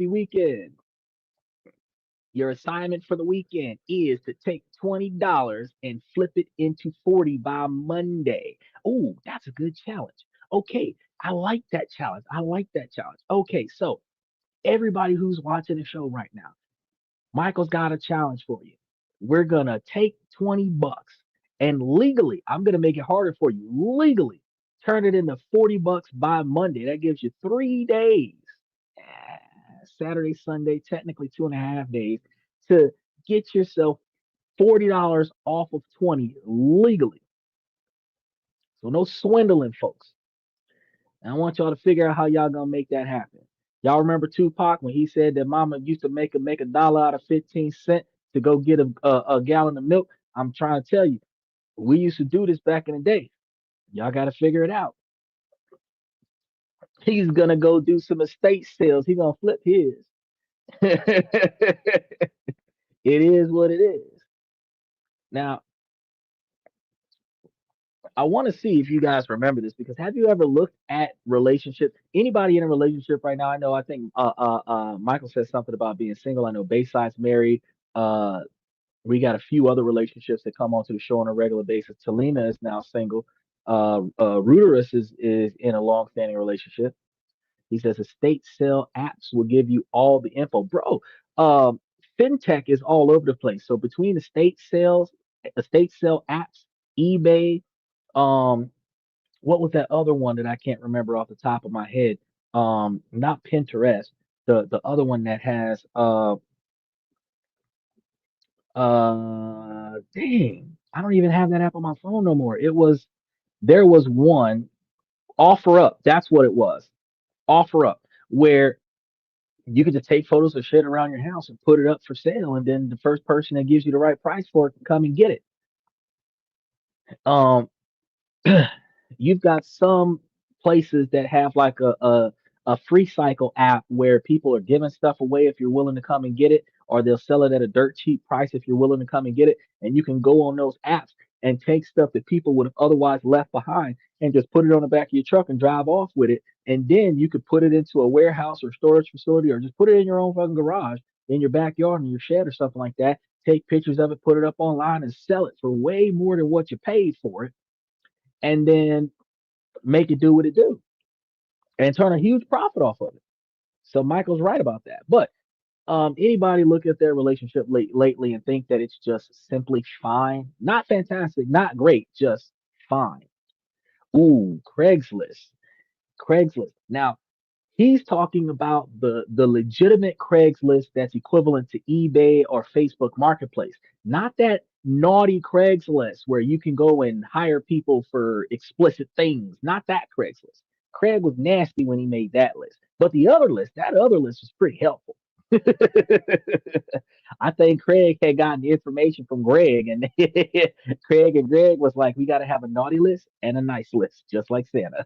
happy weekend. Your assignment for the weekend is to take $20 and flip it into 40 by Monday. Oh, that's a good challenge. Okay, I like that challenge. I like that challenge. Okay, so everybody who's watching the show right now, Michael's got a challenge for you. We're gonna take 20 bucks and legally, I'm gonna make it harder for you. Legally, turn it into 40 bucks by Monday. That gives you 3 days. Saturday, Sunday, technically 2.5 days to get yourself $40 off of 20 legally. So no swindling, folks. And I want y'all to figure out how y'all gonna make that happen. Y'all remember Tupac when he said that mama used to make a dollar out of 15 cents to go get a gallon of milk? I'm trying to tell you, we used to do this back in the day. Y'all got to figure it out. He's gonna go do some estate sales. He's gonna flip his. It is what it is. Now, I want to see if you guys remember this because have you ever looked at relationships? Anybody in a relationship right now? I know. I think Michael said something about being single. I know Bayside's married. Uh, we got a few other relationships that come onto the show on a regular basis. Talina is now single. Ruderus is in a long-standing relationship. He says estate sale apps will give you all the info, bro. Um, fintech is all over the place. So between estate sale apps, eBay, um, what was that other one that I can't remember off the top of my head? Not Pinterest. The other one that has dang, I don't even have that app on my phone no more. There was one, Offer Up. That's what it was. Offer Up, where you could just take photos of shit around your house and put it up for sale, and then the first person that gives you the right price for it can come and get it. Um, you've got some places that have like a free cycle app where people are giving stuff away if you're willing to come and get it, or they'll sell it at a dirt cheap price if you're willing to come and get it. And you can go on those apps and take stuff that people would have otherwise left behind and just put it on the back of your truck and drive off with it. And then you could put it into a warehouse or storage facility or just put it in your own fucking garage in your backyard in your shed or something like that. Take pictures of it, put it up online, and sell it for way more than what you paid for it, and then make it do what it do and turn a huge profit off of it. So Michael's right about that. But anybody look at their relationship lately and think that it's just simply fine? Not fantastic, not great, just fine. Ooh, Craigslist. Craigslist. Now, he's talking about the legitimate Craigslist that's equivalent to eBay or Facebook Marketplace, not that naughty Craigslist where you can go and hire people for explicit things. Not that Craigslist. Craig was nasty when he made that list, but that other list was pretty helpful. I think Craig had gotten the information from Greg, and Craig and Greg was like, "We got to have a naughty list and a nice list, just like Santa."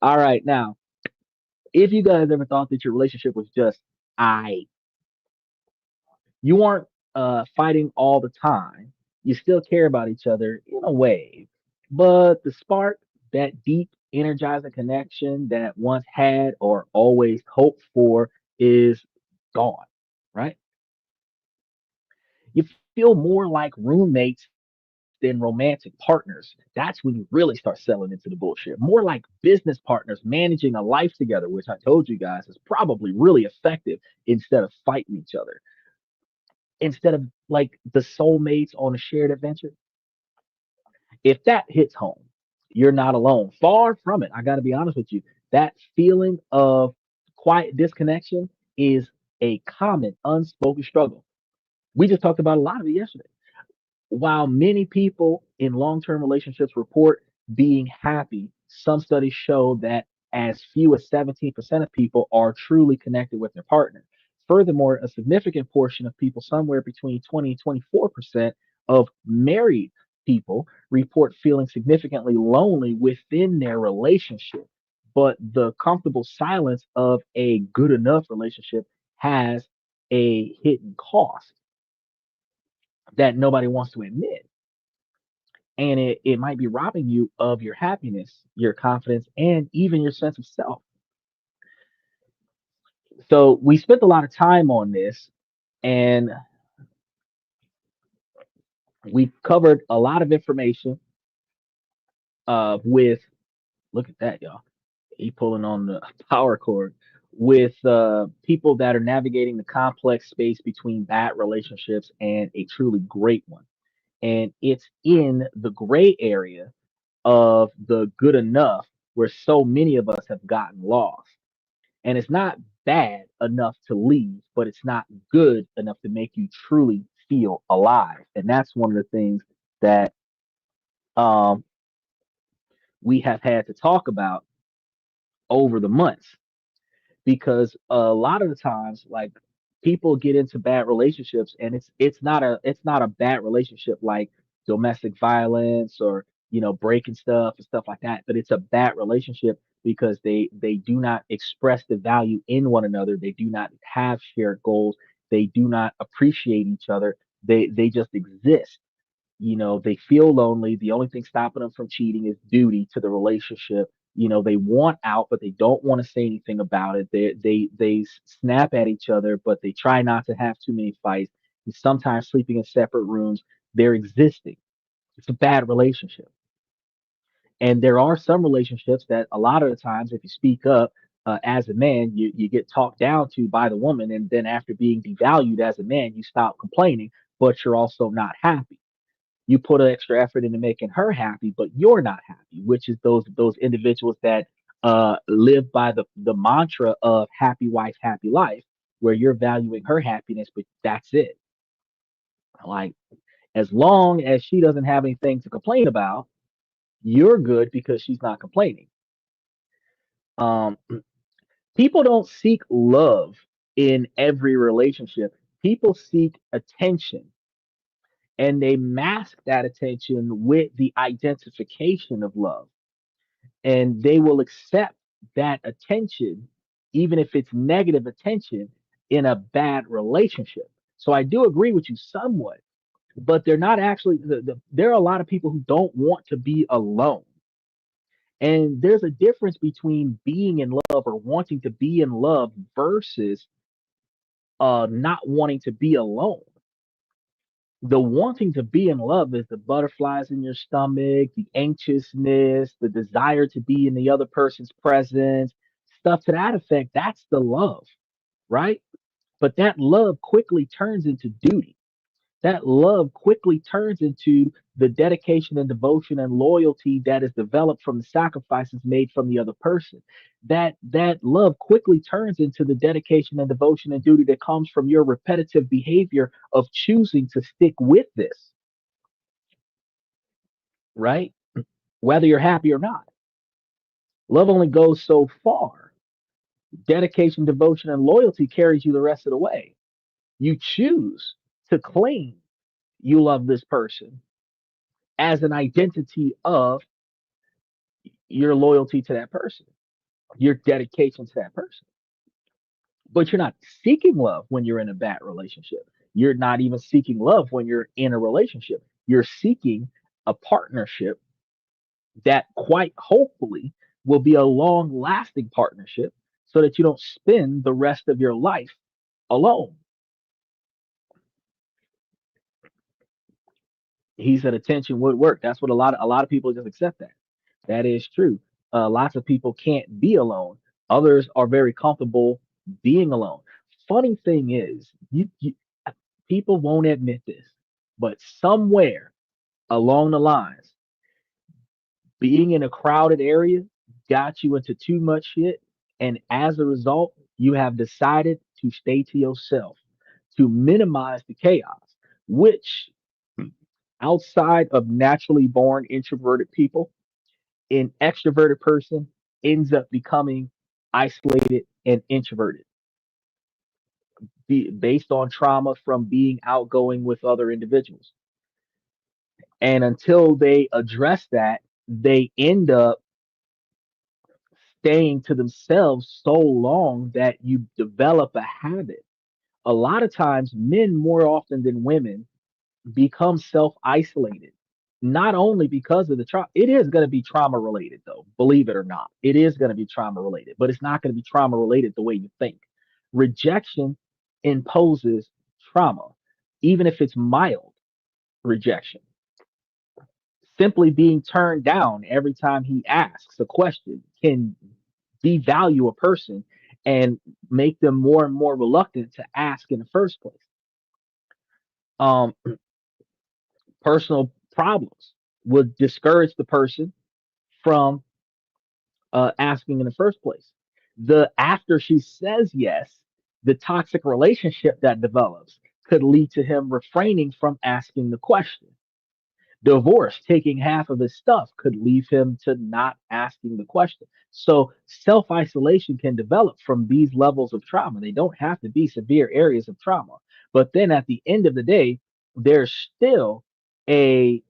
All right, now if you guys ever thought that your relationship was just I, you aren't fighting all the time. You still care about each other in a way, but the spark, that deep, energizing connection that once had or always hoped for, is gone. Right? You feel more like roommates than romantic partners. That's when you really start selling into the bullshit. More like business partners managing a life together, which I told you guys is probably really effective instead of fighting each other. Instead of like the soulmates on a shared adventure. If that hits home, you're not alone. Far from it. I got to be honest with you. That feeling of quiet disconnection is a common unspoken struggle. We just talked about a lot of it yesterday. While many people in long term relationships report being happy, some studies show that as few as 17% of people are truly connected with their partner. Furthermore, a significant portion of people, somewhere between 20 and 24% of married people, report feeling significantly lonely within their relationship. But the comfortable silence of a good enough relationship has a hidden cost that nobody wants to admit. And it might be robbing you of your happiness, your confidence, and even your sense of self. So we spent a lot of time on this, and we covered a lot of information with, look at that, y'all. He pulling on the power cord with people that are navigating the complex space between bad relationships and a truly great one. And it's in the gray area of the good enough where so many of us have gotten lost. And it's not bad enough to leave, but it's not good enough to make you truly feel alive. And that's one of the things that um, we have had to talk about over the months, because a lot of the times, like, people get into bad relationships, and it's not a bad relationship like domestic violence or breaking stuff and stuff like that, but it's a bad relationship because they do not express the value in one another. They do not have shared goals. They do not appreciate each other. They just exist. They feel lonely. The only thing stopping them from cheating is duty to the relationship. They want out, but they don't want to say anything about it. They snap at each other, but they try not to have too many fights. Sometimes sleeping in separate rooms. They're existing. It's a bad relationship. And there are some relationships that a lot of the times, if you speak up as a man, you get talked down to by the woman, and then after being devalued as a man, you stop complaining, but you're also not happy. You put an extra effort into making her happy, but you're not happy, which is those individuals that live by the mantra of happy wife, happy life, where you're valuing her happiness, but that's it. Like, as long as she doesn't have anything to complain about, you're good because she's not complaining. Um, People don't seek love in every relationship. People seek attention, and they mask that attention with the identification of love, and they will accept that attention, even if it's negative attention, in a bad relationship. So I do agree with you somewhat, but they're not actually, there are a lot of people who don't want to be alone. And there's a difference between being in love or wanting to be in love versus not wanting to be alone. The wanting to be in love is the butterflies in your stomach, the anxiousness, the desire to be in the other person's presence, stuff to that effect. That's the love, right? But that love quickly turns into duty. That love quickly turns into the dedication and devotion and loyalty that is developed from the sacrifices made from the other person. That love quickly turns into the dedication and devotion and duty that comes from your repetitive behavior of choosing to stick with this, right? Whether you're happy or not. Love only goes so far. Dedication, devotion, and loyalty carries you the rest of the way. You choose to claim you love this person as an identity of your loyalty to that person, your dedication to that person. But you're not seeking love when you're in a bad relationship. You're not even seeking love when you're in a relationship. You're seeking a partnership that quite hopefully will be a long lasting partnership so that you don't spend the rest of your life alone. He said attention would work. That's what a lot of people just accept that. That is true. Lots of people can't be alone. Others are very comfortable being alone. Funny thing is, people won't admit this, but somewhere along the lines, being in a crowded area got you into too much shit, and as a result, you have decided to stay to yourself to minimize the chaos, which outside of naturally born introverted people, an extroverted person ends up becoming isolated and introverted based on trauma from being outgoing with other individuals. And until they address that, they end up staying to themselves so long that you develop a habit. A lot of times, men more often than women become self isolated, not only because of the trauma. It is going to be trauma related, though, believe it or not. It is going to be trauma related, but it's not going to be trauma related the way you think. Rejection imposes trauma, even if it's mild rejection. Simply being turned down every time he asks a question can devalue a person and make them more and more reluctant to ask in the first place. Um, Personal problems would discourage the person from asking in the first place. The after she says yes, the toxic relationship that develops could lead to him refraining from asking the question. Divorce, taking half of his stuff, could leave him to not asking the question. So self isolation can develop from these levels of trauma. They don't have to be severe areas of trauma. But then at the end of the day, there's still a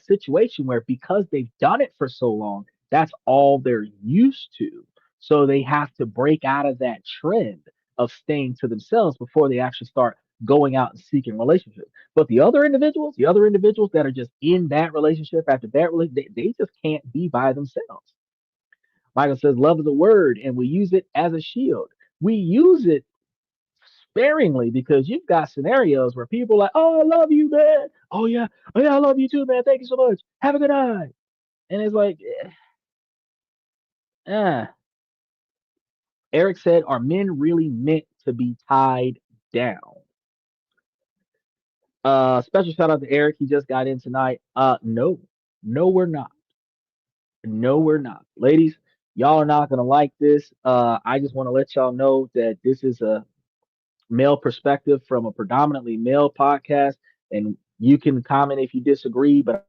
situation where because they've done it for so long, that's all they're used to. So they have to break out of that trend of staying to themselves before they actually start going out and seeking relationships. But the other individuals that are just in that relationship after that, they just can't be by themselves. Michael says, love is a word, and we use it as a shield. We use it sparingly because you've got scenarios where people are like, oh, I love you, man. Oh yeah, I love you too, man. Thank you so much. Have a good night. And it's like, eh. Eric said, are men really meant to be tied down? Special shout out to Eric. He just got in tonight. No, no, we're not. No, we're not. Ladies, y'all are not gonna like this. I just want to let y'all know that this is a male perspective from a predominantly male podcast, and you can comment if you disagree, but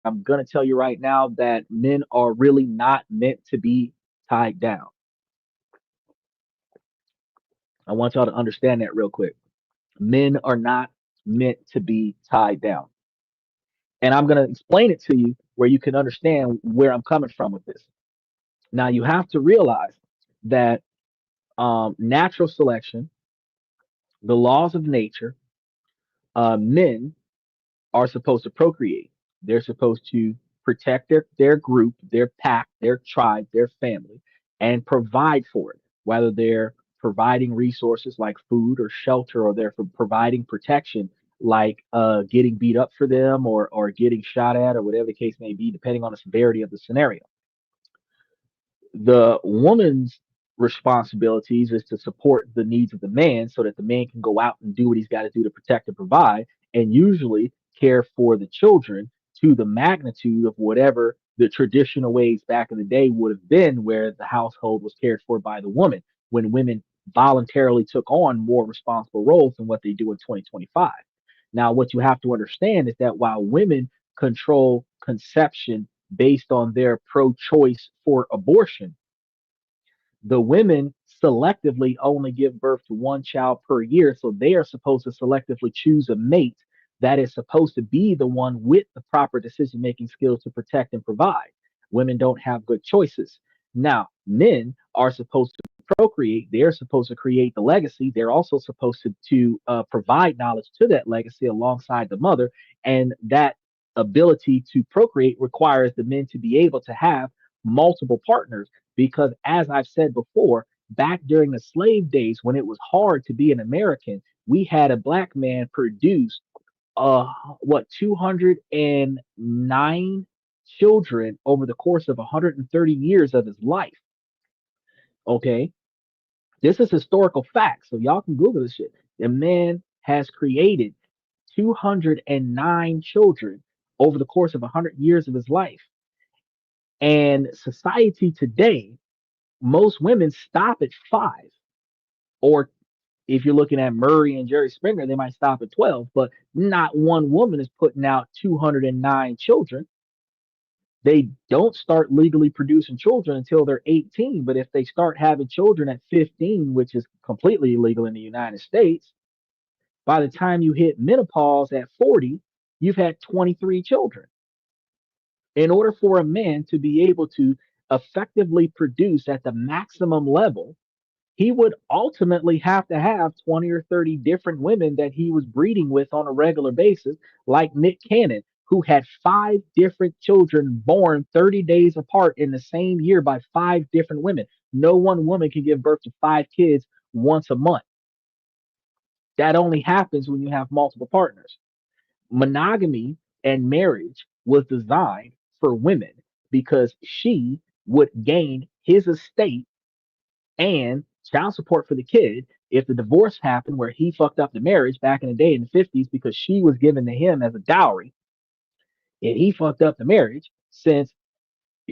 I'm gonna tell you right now that men are really not meant to be tied down. I want y'all to understand that real quick. Men are not meant to be tied down. And I'm going to explain it to you where you can understand where I'm coming from with this. Now, you have to realize that natural selection, the laws of nature, men are supposed to procreate. They're supposed to protect their group, their pack, their tribe, their family, and provide for it, whether they're providing resources like food or shelter, or they're providing protection like getting beat up for them or getting shot at, or whatever the case may be, depending on the severity of the scenario. The woman's responsibilities is to support the needs of the man so that the man can go out and do what he's got to do to protect and provide, and usually care for the children to the magnitude of whatever the traditional ways back in the day would have been, where the household was cared for by the woman, when women voluntarily took on more responsible roles than what they do in 2025. Now, what you have to understand is that while women control conception based on their pro choice for abortion, the women selectively only give birth to one child per year. So they are supposed to selectively choose a mate that is supposed to be the one with the proper decision making skills to protect and provide. Women don't have good choices. Now, men are supposed to procreate. They're supposed to create the legacy. They're also supposed to provide knowledge to that legacy alongside the mother. And that ability to procreate requires the men to be able to have multiple partners, because as I've said before, back during the slave days when it was hard to be an American, we had a black man produce what 209 children over the course of 130 years of his life. Okay, this is historical fact, so y'all can Google this shit. The man has created 209 children over the course of 100 years of his life. And society today, most women stop at 5, or if you're looking at Murray and Jerry Springer, they might stop at 12, but not one woman is putting out 209 children. They don't start legally producing children until they're 18, but if they start having children at 15, which is completely illegal in the United States, by the time you hit menopause at 40, you've had 23 children. In order for a man to be able to effectively produce at the maximum level, he would ultimately have to have 20 or 30 different women that he was breeding with on a regular basis, like Nick Cannon, who had 5 different children born 30 days apart in the same year by 5 different women. No one woman can give birth to 5 kids once a month. That only happens when you have multiple partners. Monogamy and marriage was designed for women because she would gain his estate and child support for the kid if the divorce happened where he fucked up the marriage back in the day in the 50s because she was given to him as a dowry and he fucked up the marriage since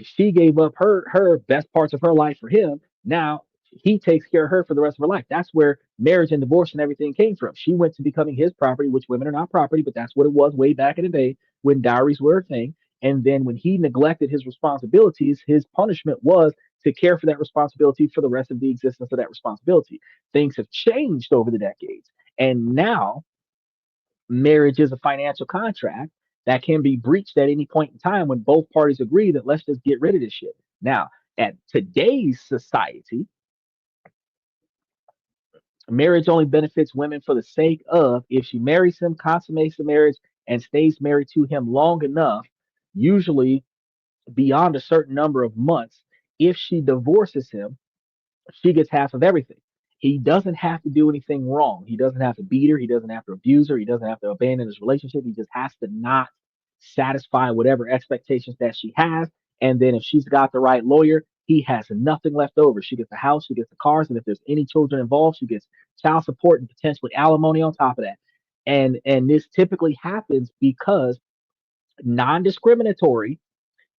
she gave up her best parts of her life for him. Now he takes care of her for the rest of her life. That's where marriage and divorce and everything came from. She went to becoming his property, which women are not property, but that's what it was way back in the day when dowries were a thing. And then when he neglected his responsibilities, his punishment was to care for that responsibility for the rest of the existence of that responsibility. Things have changed over the decades. And now marriage is a financial contract that can be breached at any point in time when both parties agree that let's just get rid of this shit. Now, at today's society, marriage only benefits women for the sake of if she marries him, consummates the marriage, and stays married to him long enough, usually beyond a certain number of months. If she divorces him, she gets half of everything. He doesn't have to do anything wrong. He doesn't have to beat her. He doesn't have to abuse her. He doesn't have to abandon his relationship. He just has to not satisfy whatever expectations that she has. And then if she's got the right lawyer, he has nothing left over. She gets the house, she gets the cars, and if there's any children involved, she gets child support and potentially alimony on top of that. And this typically happens because non-discriminatory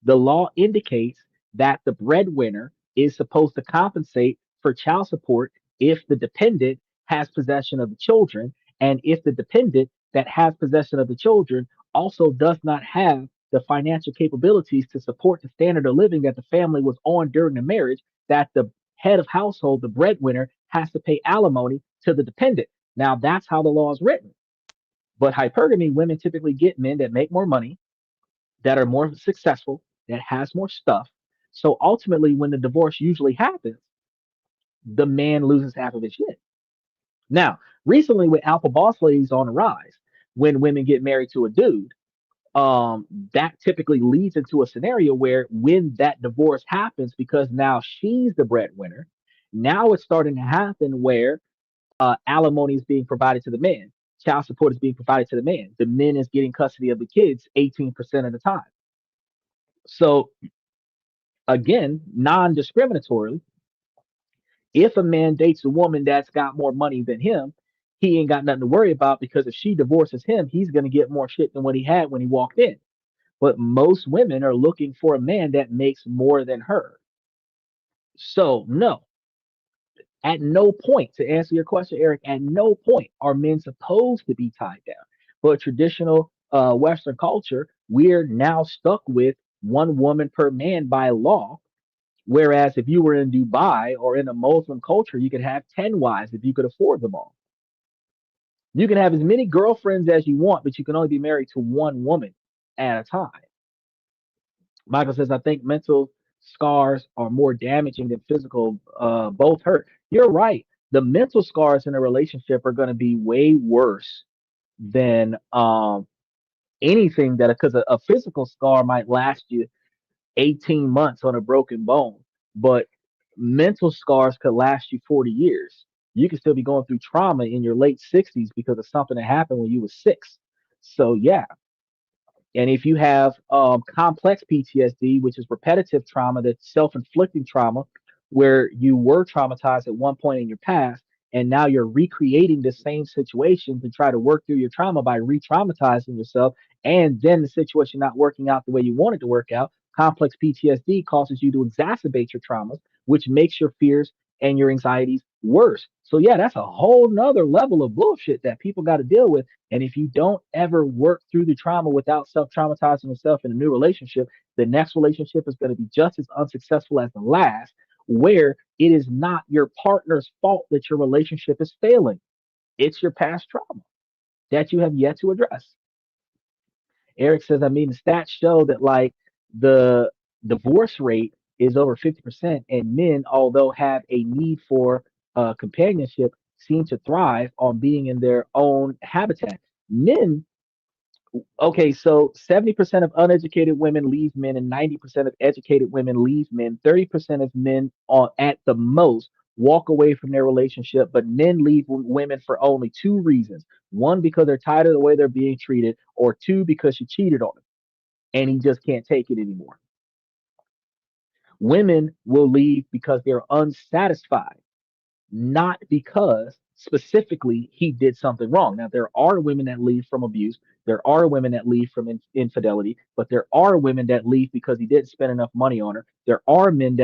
the law indicates that the breadwinner is supposed to compensate for child support if the dependent has possession of the children, and if the dependent that has possession of the children also does not have the financial capabilities to support the standard of living that the family was on during the marriage, that the head of household, the breadwinner, has to pay alimony to the dependent. Now, that's how the law is written. But hypergamy, women typically get men that make more money, that are more successful, that has more stuff. So ultimately, when the divorce usually happens, the man loses half of his shit. Now, recently with alpha boss ladies on the rise, when women get married to a dude, that typically leads into a scenario where when that divorce happens, because now she's the breadwinner, now it's starting to happen where alimony is being provided to the man, child support is being provided to the man, the men is getting custody of the kids 18% of the time. So again, non-discriminatorily, if a man dates a woman that's got more money than him, he ain't got nothing to worry about because if she divorces him, he's going to get more shit than what he had when he walked in. But most women are looking for a man that makes more than her. So, no, at no point, to answer your question, Eric, at no point are men supposed to be tied down. But traditional Western culture, we're now stuck with one woman per man by law. Whereas if you were in Dubai or in a Muslim culture, you could have 10 wives if you could afford them all. You can have as many girlfriends as you want, but you can only be married to one woman at a time. Michael says, I think mental scars are more damaging than physical. Both hurt. You're right. The mental scars in a relationship are going to be way worse than anything that, because a physical scar might last you 18 months on a broken bone, but mental scars could last you 40 years. You could still be going through trauma in your late 60s because of something that happened when you were 6. So yeah, and if you have complex PTSD, which is repetitive trauma, that's self-inflicting trauma, where you were traumatized at one point in your past, and now you're recreating the same situation to try to work through your trauma by re-traumatizing yourself, and then the situation not working out the way you wanted to work out. Complex PTSD causes you to exacerbate your traumas, which makes your fears and your anxieties worse. So yeah, that's a whole nother level of bullshit that people got to deal with. And if you don't ever work through the trauma without self traumatizing yourself in a new relationship, the next relationship is going to be just as unsuccessful as the last, where it is not your partner's fault that your relationship is failing. It's your past trauma that you have yet to address. Eric says, I mean, the stats show that like the divorce rate is over 50%, and men, although have a need for companionship, seem to thrive on being in their own habitat. Men Okay, so 70% of uneducated women leave men, and 90% of educated women leave men. 30% of men are at the most walk away from their relationship, but men leave women for only two reasons. One, because they're tired of the way they're being treated, or two, because she cheated on him and he just can't take it anymore. Women will leave because they're unsatisfied, not because specifically he did something wrong. Now, there are women that leave from abuse. There are women that leave from infidelity, but there are women that leave because he didn't spend enough money on her. There are women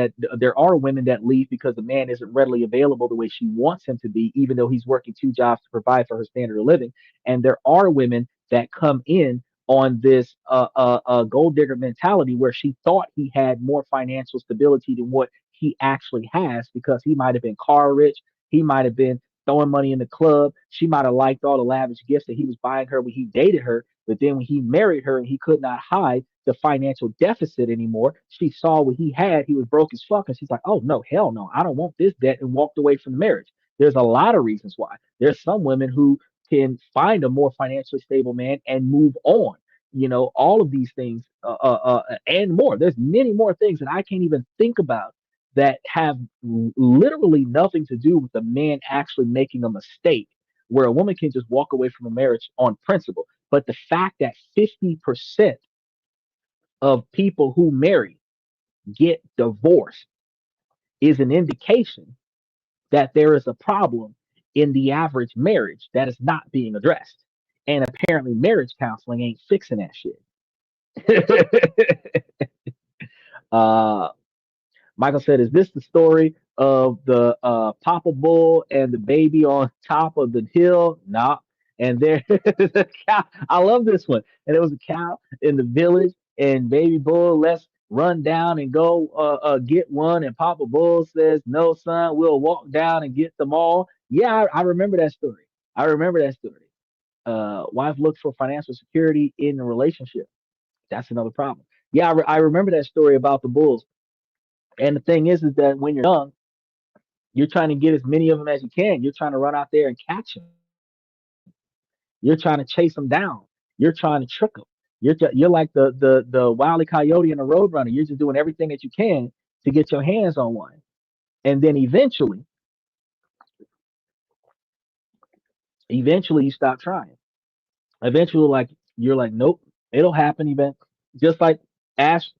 that leave because the man isn't readily available the way she wants him to be, even though he's working two jobs to provide for her standard of living. And there are women that come in on this gold digger mentality where she thought he had more financial stability than what he actually has because he might have been car rich, he might have been throwing money in the club. She might have liked all the lavish gifts that he was buying her when he dated her. But then when he married her and he could not hide the financial deficit anymore, she saw what he had. He was broke as fuck. And she's like, oh, no, hell no. I don't want this debt, and walked away from the marriage. There's a lot of reasons why. There's some women who can find a more financially stable man and move on. All of these things and more. There's many more things that I can't even think about that have literally nothing to do with the man actually making a mistake, where a woman can just walk away from a marriage on principle. But the fact that 50% of people who marry get divorced is an indication that there is a problem in the average marriage that is not being addressed. And apparently, marriage counseling ain't fixing that shit. uh, Michael said, "Is this the story of the Papa Bull and the baby on top of the hill?" Nah. And there, the cow. I love this one. And there was a cow in the village, and Baby Bull, let's run down and go get one. And Papa Bull says, "No, son, we'll walk down and get them all." Yeah, I remember that story. I remember that story. Wife looks for financial security in the relationship. That's another problem. Yeah, I remember that story about the bulls. And the thing is that when you're young, you're trying to get as many of them as you can. You're trying to run out there and catch them. You're trying to chase them down. You're trying to trick them. You're like the wily coyote and the roadrunner. You're just doing everything that you can to get your hands on one. And then eventually you stop trying. Eventually, like you're like, nope, it'll happen. Event just like Ash.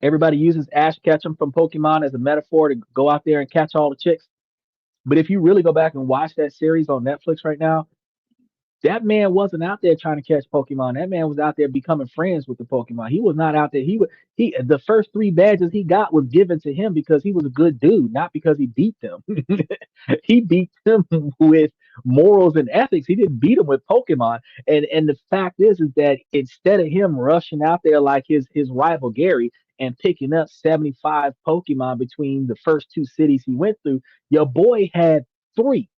Everybody uses Ash Ketchum from Pokemon as a metaphor to go out there and catch all the chicks. But if you really go back and watch that series on Netflix right now, that man wasn't out there trying to catch Pokemon. That man was out there becoming friends with the Pokemon. He was not out there. He the first three badges he got was given to him because he was a good dude, not because he beat them. He beat them with morals and ethics. He didn't beat them with Pokemon. And the fact is that instead of him rushing out there like his rival Gary and picking up 75 Pokemon between the first two cities he went through, your boy had three.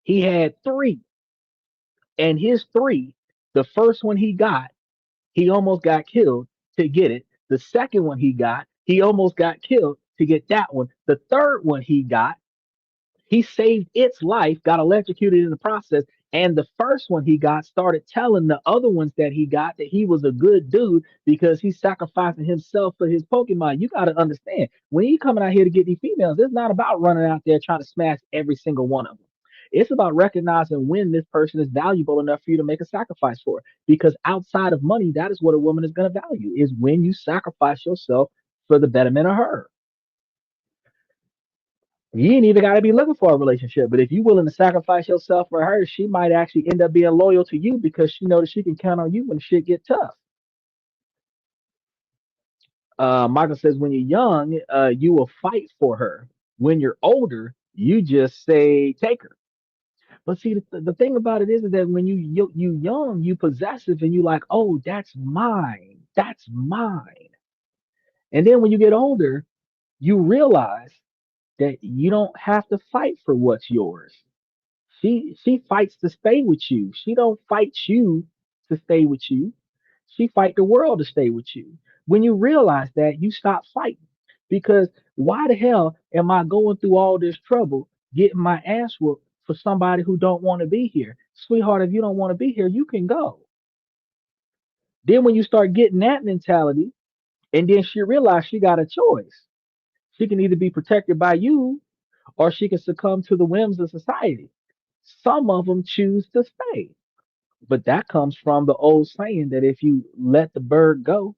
He had three. And his three, the first one he got, he almost got killed to get it. The second one he got, he almost got killed to get that one. The third one he got, he saved its life, got electrocuted in the process. And the first one he got started telling the other ones that he got that he was a good dude because he's sacrificing himself for his Pokemon. You got to understand, when he coming out here to get these females, it's not about running out there trying to smash every single one of them. It's about recognizing when this person is valuable enough for you to make a sacrifice for. Because outside of money, that is what a woman is going to value, is when you sacrifice yourself for the betterment of her. You ain't even got to be looking for a relationship, but if you're willing to sacrifice yourself for her, she might actually end up being loyal to you because she knows that she can count on you when shit get tough. Michael says, when you're young, you will fight for her. When you're older, you just say, take her. But see, the thing about it is that when you young, you possessive, and you like, oh, that's mine, that's mine. And then when you get older, you realize that you don't have to fight for what's yours. She fights to stay with you. She don't fight you to stay with you. She fight the world to stay with you. When you realize that, you stop fighting. Because why the hell am I going through all this trouble getting my ass whooped for somebody who don't want to be here. Sweetheart, if you don't want to be here, you can go. Then when you start getting that mentality, and then she realized she got a choice. She can either be protected by you or she can succumb to the whims of society. Some of them choose to stay. But that comes from the old saying that if you let the bird go,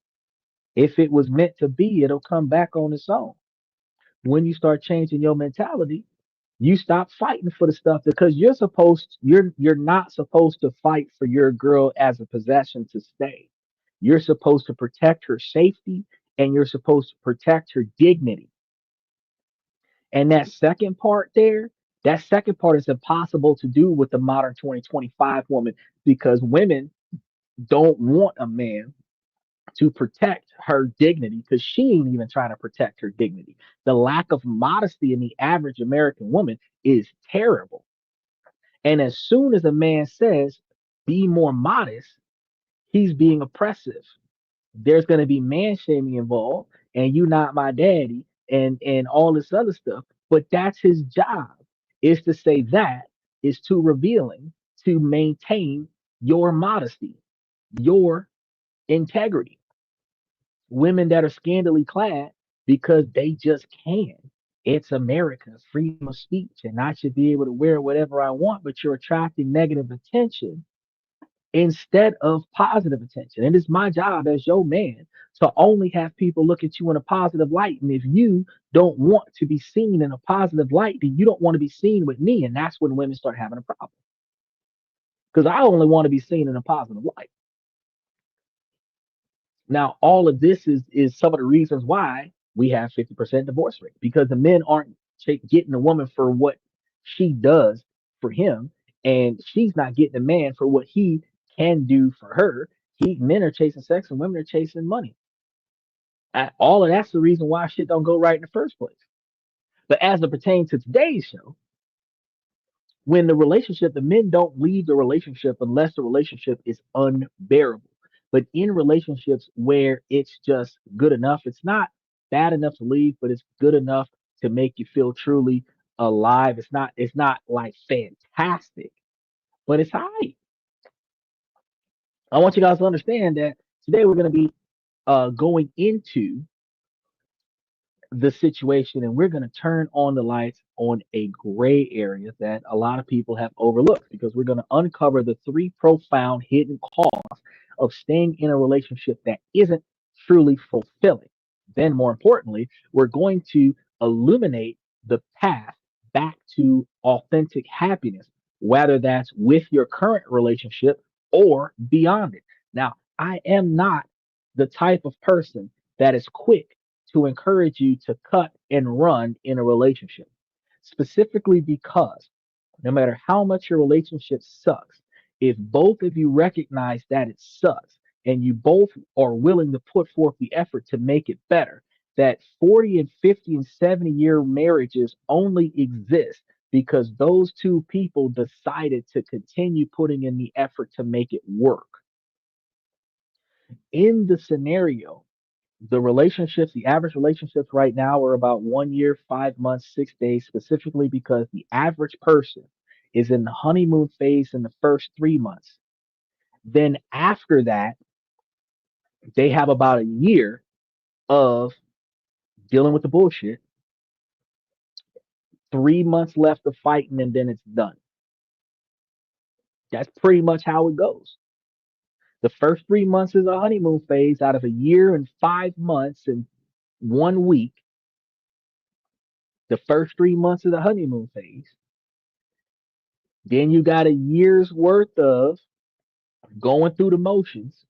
if it was meant to be, it'll come back on its own. When you start changing your mentality, you stop fighting for the stuff because you're not supposed to fight for your girl as a possession to stay. You're supposed to protect her safety and you're supposed to protect her dignity. And that second part is impossible to do with the modern 2025 woman because women don't want a man to protect her dignity because she ain't even trying to protect her dignity. The lack of modesty in the average American woman is terrible. And as soon as a man says, be more modest, he's being oppressive. There's going to be man shaming involved, and you not my daddy, and all this other stuff. But that's his job is to say that is too revealing to maintain your modesty, your integrity. Women that are scantily clad because they just can. It's America, freedom of speech, and I should be able to wear whatever I want, but you're attracting negative attention instead of positive attention. And it's my job as your man to only have people look at you in a positive light. And if you don't want to be seen in a positive light, then you don't want to be seen with me. And that's when women start having a problem. Because I only want to be seen in a positive light. Now, all of this is some of the reasons why we have 50% divorce rate because the men aren't getting the woman for what she does for him, and she's not getting the man for what he can do for her. Men are chasing sex and women are chasing money. All of that's the reason why shit don't go right in the first place. But as it pertains to today's show, when the men don't leave the relationship unless the relationship is unbearable. But in relationships where it's just good enough, it's not bad enough to leave, but it's good enough to make you feel truly alive. It's not like fantastic, but it's all right. I want you guys to understand that today we're going to be going into the situation and we're going to turn on the lights on a gray area that a lot of people have overlooked because we're going to uncover the three profound hidden costs of staying in a relationship that isn't truly fulfilling. Then, more importantly, we're going to illuminate the path back to authentic happiness, whether that's with your current relationship or beyond it. Now, I am not the type of person that is quick to encourage you to cut and run in a relationship, specifically because no matter how much your relationship sucks, if both of you recognize that it sucks and you both are willing to put forth the effort to make it better, that 40 and 50 and 70-year marriages only exist because those two people decided to continue putting in the effort to make it work. In the scenario, the average relationships right now are about 1 year, 5 months, 6 days, specifically because the average person is in the honeymoon phase in the first 3 months. Then after that, they have about a year of dealing with the bullshit, 3 months left of fighting, and then it's done. That's pretty much how it goes. The first 3 months is a honeymoon phase out of a year and 5 months and 1 week. The first 3 months is the honeymoon phase. Then you got a year's worth of going through the motions.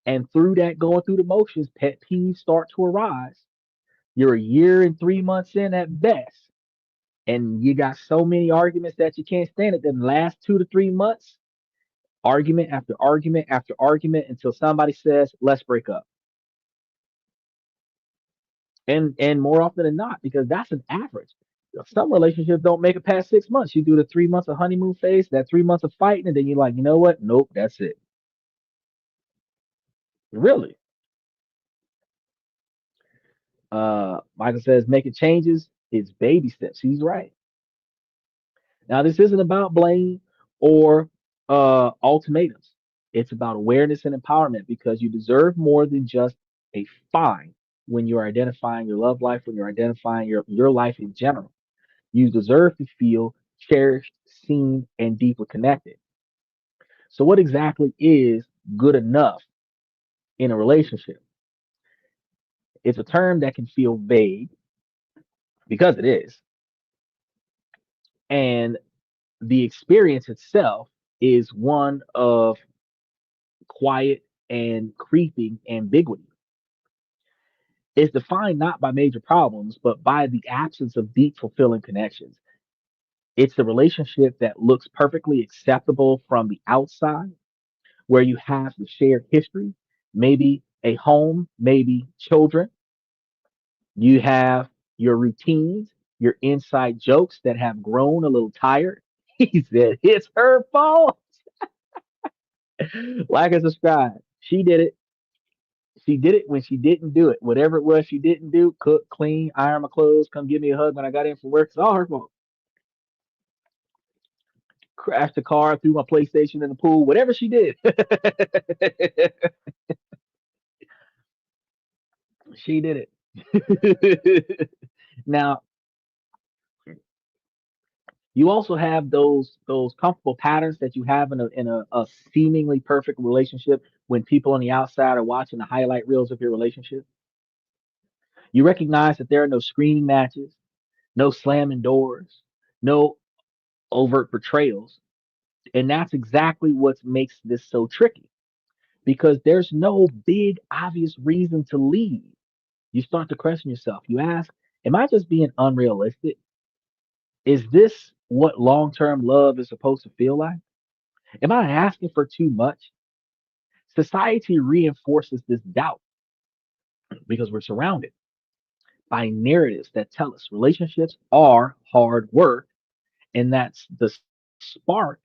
And through that going through the motions, pet peeves start to arise. You're a year and 3 months in at best. And you got so many arguments that you can't stand it. Then last 2 to 3 months, argument after argument after argument until somebody says, let's break up. And more often than not, because that's an average. Some relationships don't make it past 6 months. You do the 3 months of honeymoon phase, that 3 months of fighting, and then you're like, you know what? Nope, that's it. Really. Michael says making changes is baby steps. He's right. Now, this isn't about blame or ultimatums. It's about awareness and empowerment because you deserve more than just a fine when you're identifying your love life, when you're identifying your life in general. You deserve to feel cherished, seen, and deeply connected. So, what exactly is good enough in a relationship? It's a term that can feel vague because it is. And the experience itself is one of quiet and creeping ambiguity. It's defined not by major problems, but by the absence of deep, fulfilling connections. It's the relationship that looks perfectly acceptable from the outside, where you have the shared history, maybe a home, maybe children. You have your routines, your inside jokes that have grown a little tired. He said, it's her fault. Like and subscribe. She did it. She did it when she didn't do it. Whatever it was she didn't do, cook, clean, iron my clothes, come give me a hug when I got in from work. It's all her fault. Crashed the car, threw my PlayStation in the pool, whatever she did. She did it. Now, you also have those comfortable patterns that you have in a seemingly perfect relationship when people on the outside are watching the highlight reels of your relationship. You recognize that there are no screaming matches, no slamming doors, no overt betrayals. And that's exactly what makes this so tricky because there's no big, obvious reason to leave. You start to question yourself. You ask, am I just being unrealistic? Is this what long term love is supposed to feel like? Am I asking for too much? Society reinforces this doubt because we're surrounded by narratives that tell us relationships are hard work and that's the spark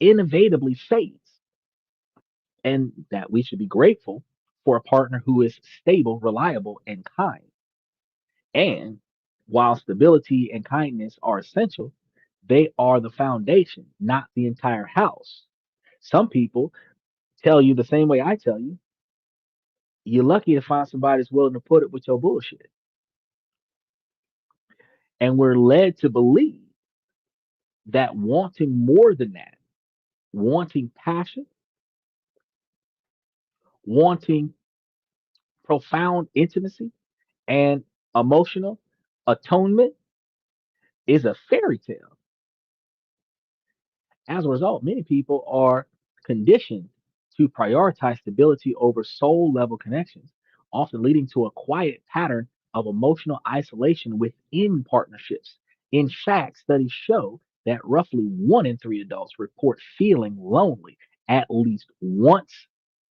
inevitably fades and that we should be grateful for a partner who is stable, reliable, and kind. And while stability and kindness are essential, they are the foundation, not the entire house. Some people tell you the same way I tell you, you're lucky to find somebody that's willing to put it with your bullshit. And we're led to believe that wanting more than that, wanting passion, wanting profound intimacy and emotional atonement is a fairy tale. As a result, many people are conditioned to prioritize stability over soul level connections, often leading to a quiet pattern of emotional isolation within partnerships. In fact, studies show that roughly 1 in 3 adults report feeling lonely at least once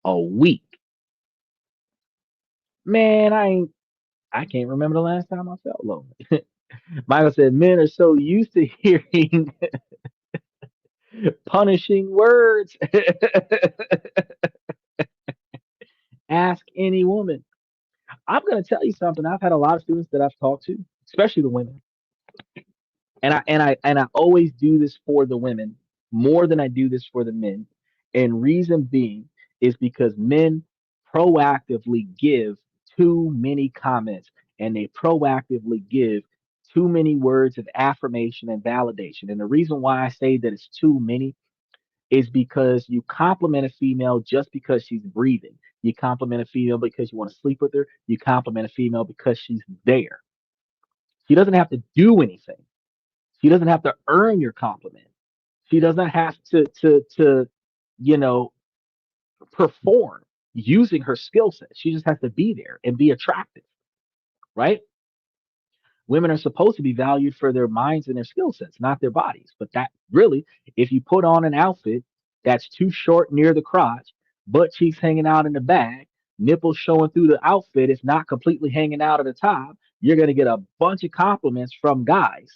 a week. Man, I can't remember the last time I felt lonely. Michael said men are so used to hearing punishing words. Ask any woman. I'm going to tell you something. I've had a lot of students that I've talked to, especially the women, and I always do this for the women more than I do this for the men. And reason being is because men proactively give too many comments and they proactively give too many words of affirmation and validation. And the reason why I say that it's too many is because you compliment a female just because she's breathing. You compliment a female because you want to sleep with her. You compliment a female because she's there. She doesn't have to do anything. She doesn't have to earn your compliment. She doesn't have to you know perform using her skill set. She just has to be there and be attractive, right? Women are supposed to be valued for their minds and their skill sets, not their bodies. But that really, if you put on an outfit that's too short near the crotch, butt cheeks hanging out in the back, nipples showing through the outfit, if not completely hanging out at the top, you're going to get a bunch of compliments from guys.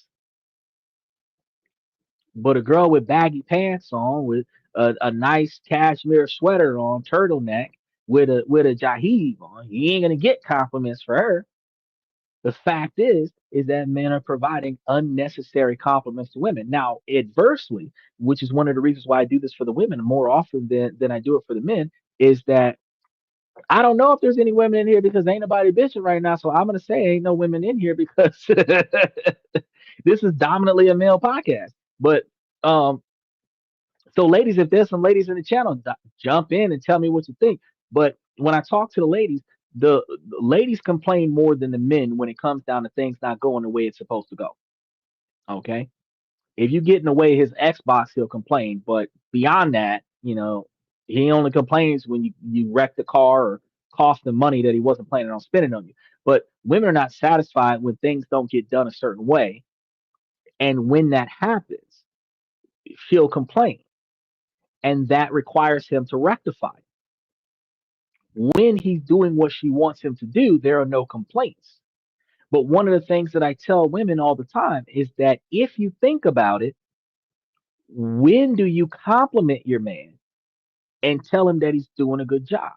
But a girl with baggy pants on, with a nice cashmere sweater on, turtleneck, with a jahiv on, you ain't gonna get compliments for her. The fact is that men are providing unnecessary compliments to women. Now, adversely, which is one of the reasons why I do this for the women more often than I do it for the men, is that I don't know if there's any women in here because ain't nobody bitching right now. So I'm gonna say ain't no women in here because this is dominantly a male podcast. But um, so ladies, if there's some ladies in the channel, jump in and tell me what you think. But when I talk to the ladies, the ladies complain more than the men when it comes down to things not going the way it's supposed to go. Okay, if you get in the way of his Xbox, he'll complain. But beyond that, he only complains when you wreck the car or cost him money that he wasn't planning on spending on you. But women are not satisfied when things don't get done a certain way, and when that happens, she'll complain, and that requires him to rectify. When he's doing what she wants him to do, there are no complaints. But one of the things that I tell women all the time is that if you think about it, when do you compliment your man and tell him that he's doing a good job?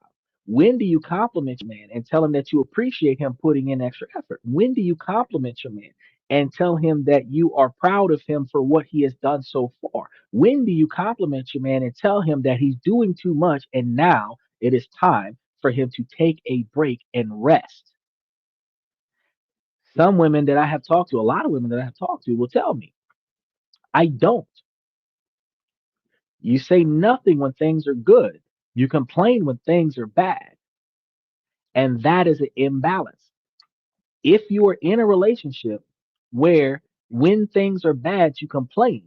When do you compliment your man and tell him that you appreciate him putting in extra effort? When do you compliment your man and tell him that you are proud of him for what he has done so far? When do you compliment your man and tell him that he's doing too much and now it is time for him to take a break and rest? Some women that I have talked to, a lot of women that I have talked to will tell me, I don't. You say nothing when things are good. You complain when things are bad. And that is an imbalance. If you are in a relationship where when things are bad, you complain,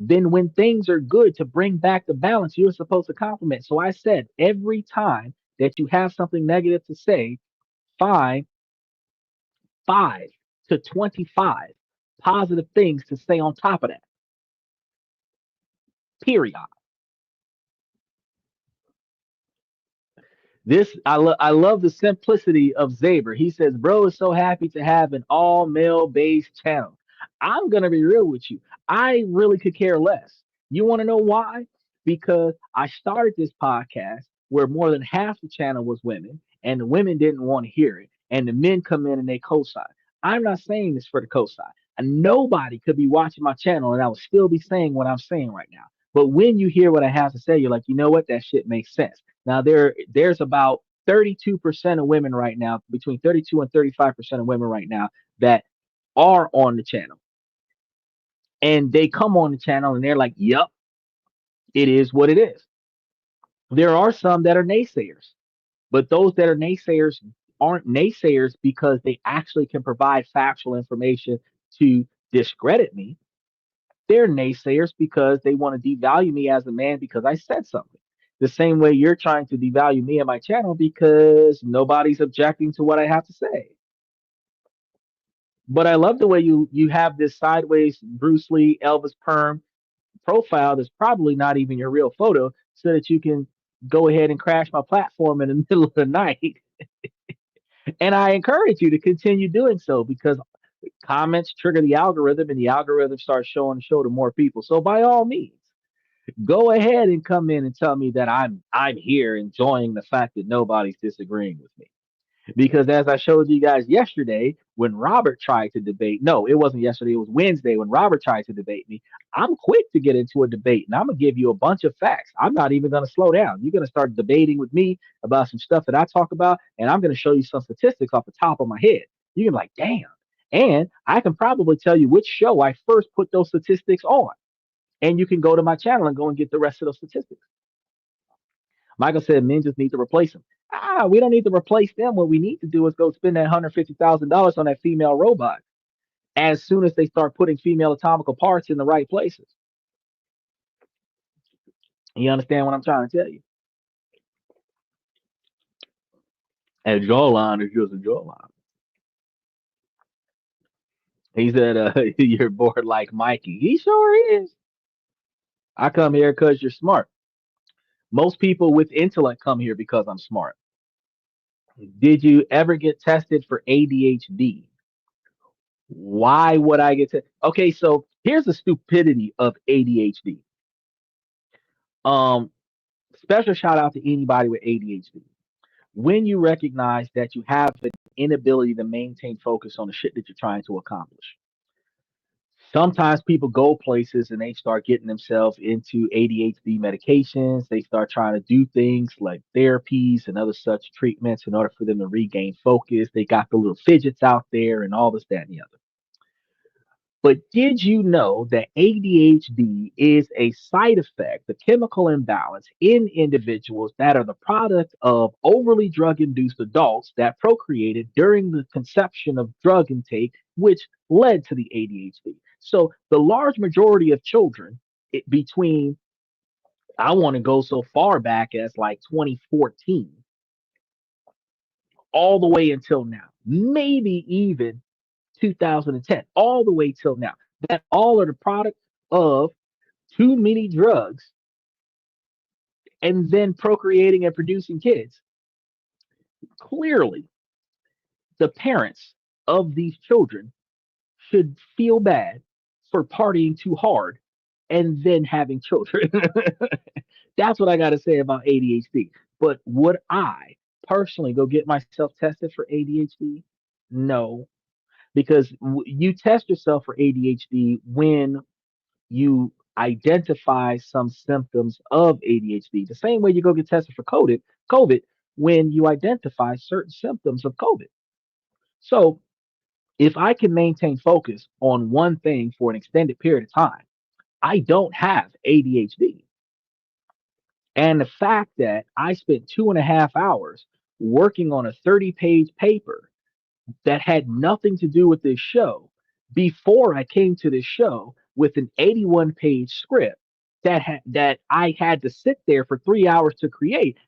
then when things are good to bring back the balance, you're supposed to compliment. So I said, every time that you have something negative to say, find 5 to 25 positive things to say on top of that. Period. I love the simplicity of Zaber. He says, "Bro is so happy to have an all male based channel." I'm gonna be real with you. I really could care less. You want to know why? Because I started this podcast where more than half the channel was women, and the women didn't want to hear it, and the men come in and they co-sign. I'm not saying this for the co-sign. And nobody could be watching my channel and I would still be saying what I'm saying right now. But when you hear what I have to say, you're like, you know what? That shit makes sense. Now there's about 32% of women right now, between 32 and 35% of women right now that are on the channel. And they come on the channel and they're like, "Yep, it is what it is." There are some that are naysayers, but those that are naysayers aren't naysayers because they actually can provide factual information to discredit me. They're naysayers because they want to devalue me as a man because I said something. The same way you're trying to devalue me and my channel because nobody's objecting to what I have to say. But I love the way you have this sideways Bruce Lee Elvis perm profile that's probably not even your real photo, so that you can go ahead and crash my platform in the middle of the night. And I encourage you to continue doing so because comments trigger the algorithm and the algorithm starts showing the show to more people. So by all means, go ahead and come in and tell me that I'm here enjoying the fact that nobody's disagreeing with me. Because as I showed you guys yesterday, when Robert tried to debate, no, it wasn't yesterday, it was Wednesday when Robert tried to debate me. I'm quick to get into a debate and I'm going to give you a bunch of facts. I'm not even going to slow down. You're going to start debating with me about some stuff that I talk about, and I'm going to show you some statistics off the top of my head. You're going to be like, damn. And I can probably tell you which show I first put those statistics on. And you can go to my channel and go and get the rest of those statistics. Michael said men just need to replace them. We don't need to replace them. What we need to do is go spend that $150,000 on that female robot as soon as they start putting female atomical parts in the right places. You understand what I'm trying to tell you? A jawline is just a jawline. He said, "You're bored like Mikey." He sure is. I come here because you're smart. Most people with intellect come here because I'm smart. Did you ever get tested for ADHD? Why would I get to? Okay, so here's the stupidity of ADHD. Um, Special shout out to anybody with ADHD. When you recognize that you have an inability to maintain focus on the shit that you're trying to accomplish. Sometimes people go places and they start getting themselves into ADHD medications. They start trying to do things like therapies and other such treatments in order for them to regain focus. They got the little fidgets out there and all this, that, and the other. But did you know that ADHD is a side effect, the chemical imbalance in individuals that are the product of overly drug induced adults that procreated during the conception of drug intake, which led to the ADHD? So, the large majority of children between, I want to go so far back as like 2014, all the way until now, maybe even 2010, all the way till now, that all are the product of too many drugs and then procreating and producing kids. Clearly, the parents of these children should feel bad for partying too hard and then having children. That's what I got to say about ADHD. But would I personally go get myself tested for ADHD? No, because you test yourself for ADHD when you identify some symptoms of ADHD. The same way you go get tested for COVID when you identify certain symptoms of COVID. So if I can maintain focus on one thing for an extended period of time, I don't have ADHD. And the fact that I spent 2.5 hours working on a 30-page paper that had nothing to do with this show before I came to this show with an 81-page script that I had to sit there for 3 hours to create,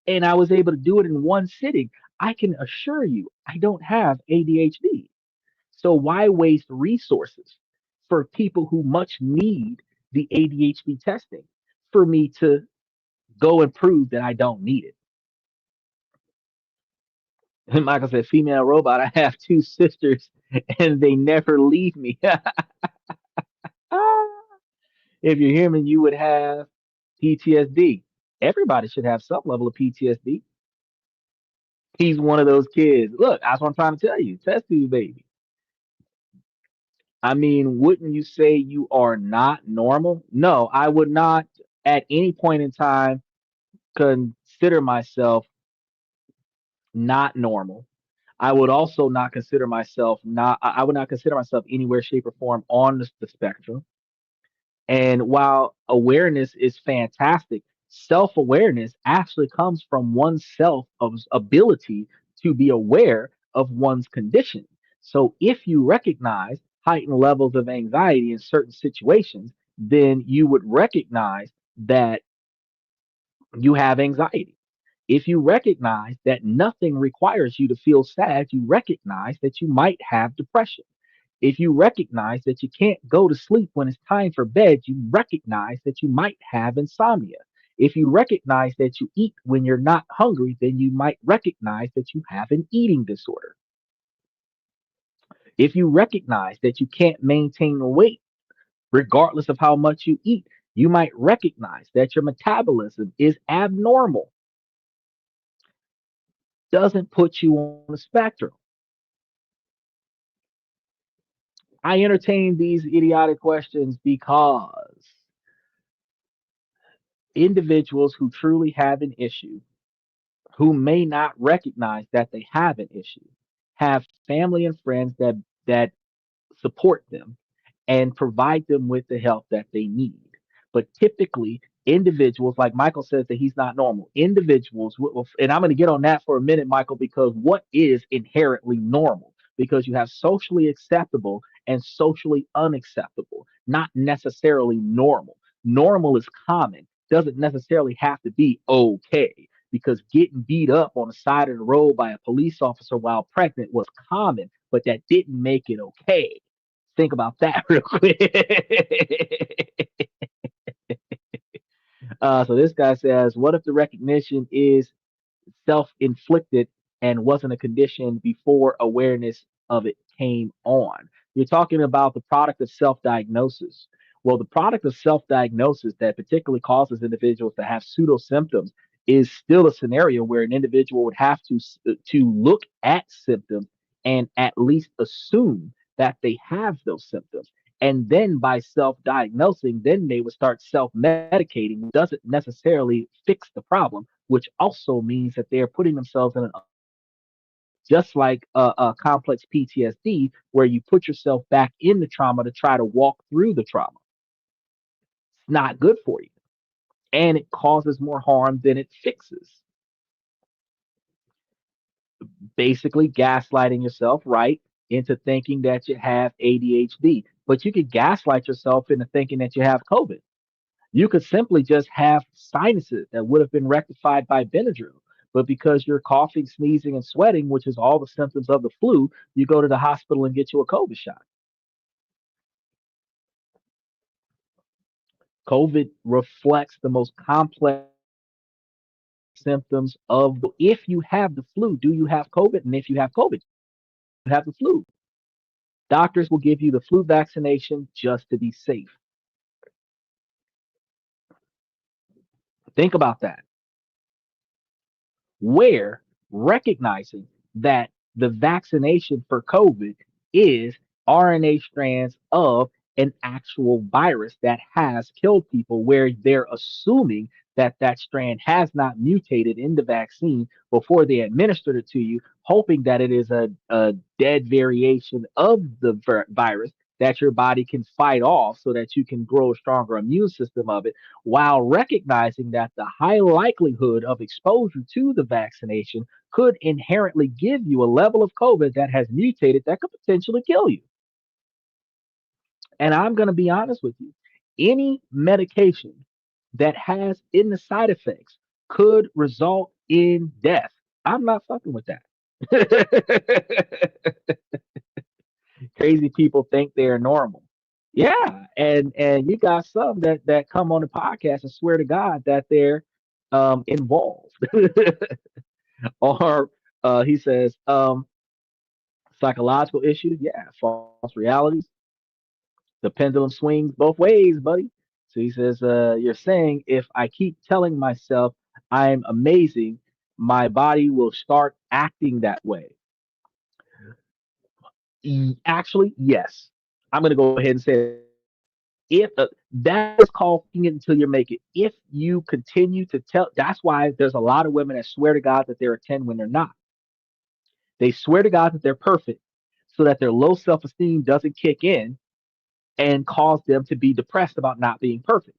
and I was able to do it in one sitting. I can assure you, I don't have ADHD. So why waste resources for people who much need the ADHD testing for me to go and prove that I don't need it? And Michael said, female robot, I have two sisters and they never leave me. If you're human, you would have PTSD. Everybody should have some level of PTSD. He's one of those kids. Look, that's what I'm trying to tell you. Test tube baby. I mean, wouldn't you say you are not normal? No, I would not at any point in time consider myself not normal. I would also not consider myself not, I would not consider myself anywhere, shape, or form on the spectrum. And while awareness is fantastic, self awareness actually comes from one's self of ability to be aware of one's condition. So if you recognize heightened levels of anxiety in certain situations, then you would recognize that you have anxiety. If you recognize that nothing requires you to feel sad, you recognize that you might have depression. If you recognize that you can't go to sleep when it's time for bed, you recognize that you might have insomnia. If you recognize that you eat when you're not hungry, then you might recognize that you have an eating disorder. If you recognize that you can't maintain weight regardless of how much you eat, you might recognize that your metabolism is abnormal, doesn't put you on the spectrum. I entertain these idiotic questions because individuals who truly have an issue, who may not recognize that they have an issue, have family and friends that support them and provide them with the help that they need. But typically, individuals, like Michael says that he's not normal, individuals, and I'm going to get on that for a minute, Michael, because what is inherently normal? Because you have socially acceptable and socially unacceptable, not necessarily normal. Normal is common, doesn't necessarily have to be okay. Because getting beat up on the side of the road by a police officer while pregnant was common, but that didn't make it okay. Think about that real quick. So this guy says, what if the recognition is self-inflicted and wasn't a condition before awareness of it came on? You're talking about the product of self-diagnosis. Well, the product of self-diagnosis that particularly causes individuals to have pseudo symptoms is still a scenario where an individual would have to look at symptoms and at least assume that they have those symptoms. And then by self-diagnosing, then they would start self-medicating, which doesn't necessarily fix the problem, which also means that they're putting themselves in an just like a complex PTSD, where you put yourself back in the trauma to try to walk through the trauma. It's not good for you, and it causes more harm than it fixes. Basically, gaslighting yourself, right, into thinking that you have ADHD, but you could gaslight yourself into thinking that you have COVID. You could simply just have sinuses that would have been rectified by Benadryl. But because you're coughing, sneezing, and sweating, which is all the symptoms of the flu, you go to the hospital and get you a COVID shot. COVID reflects the most complex symptoms of if you have the flu, do you have COVID? And if you have COVID, you have the flu. Doctors will give you the flu vaccination just to be safe. Think about that. Where recognizing that the vaccination for COVID is RNA strands of an actual virus that has killed people, where they're assuming that that strand has not mutated in the vaccine before they administered it to you, hoping that it is a dead variation of the virus that your body can fight off so that you can grow a stronger immune system of it, while recognizing that the high likelihood of exposure to the vaccination could inherently give you a level of COVID that has mutated that could potentially kill you. And I'm going to be honest with you, any medication that has in the side effects could result in death. I'm not fucking with that. Crazy people think they're normal. Yeah, and you got some that come on the podcast and swear to God that they're involved. Or he says psychological issues. Yeah, false realities. The pendulum swings both ways, buddy. So he says, you're saying if I keep telling myself I'm amazing, my body will start acting that way. Actually, yes. I'm going to go ahead and say that. If that is called faking it until you make it. If you continue to tell, that's why there's a lot of women that swear to God that they're a 10 when they're not. They swear to God that they're perfect so that their low self esteem doesn't kick in and cause them to be depressed about not being perfect.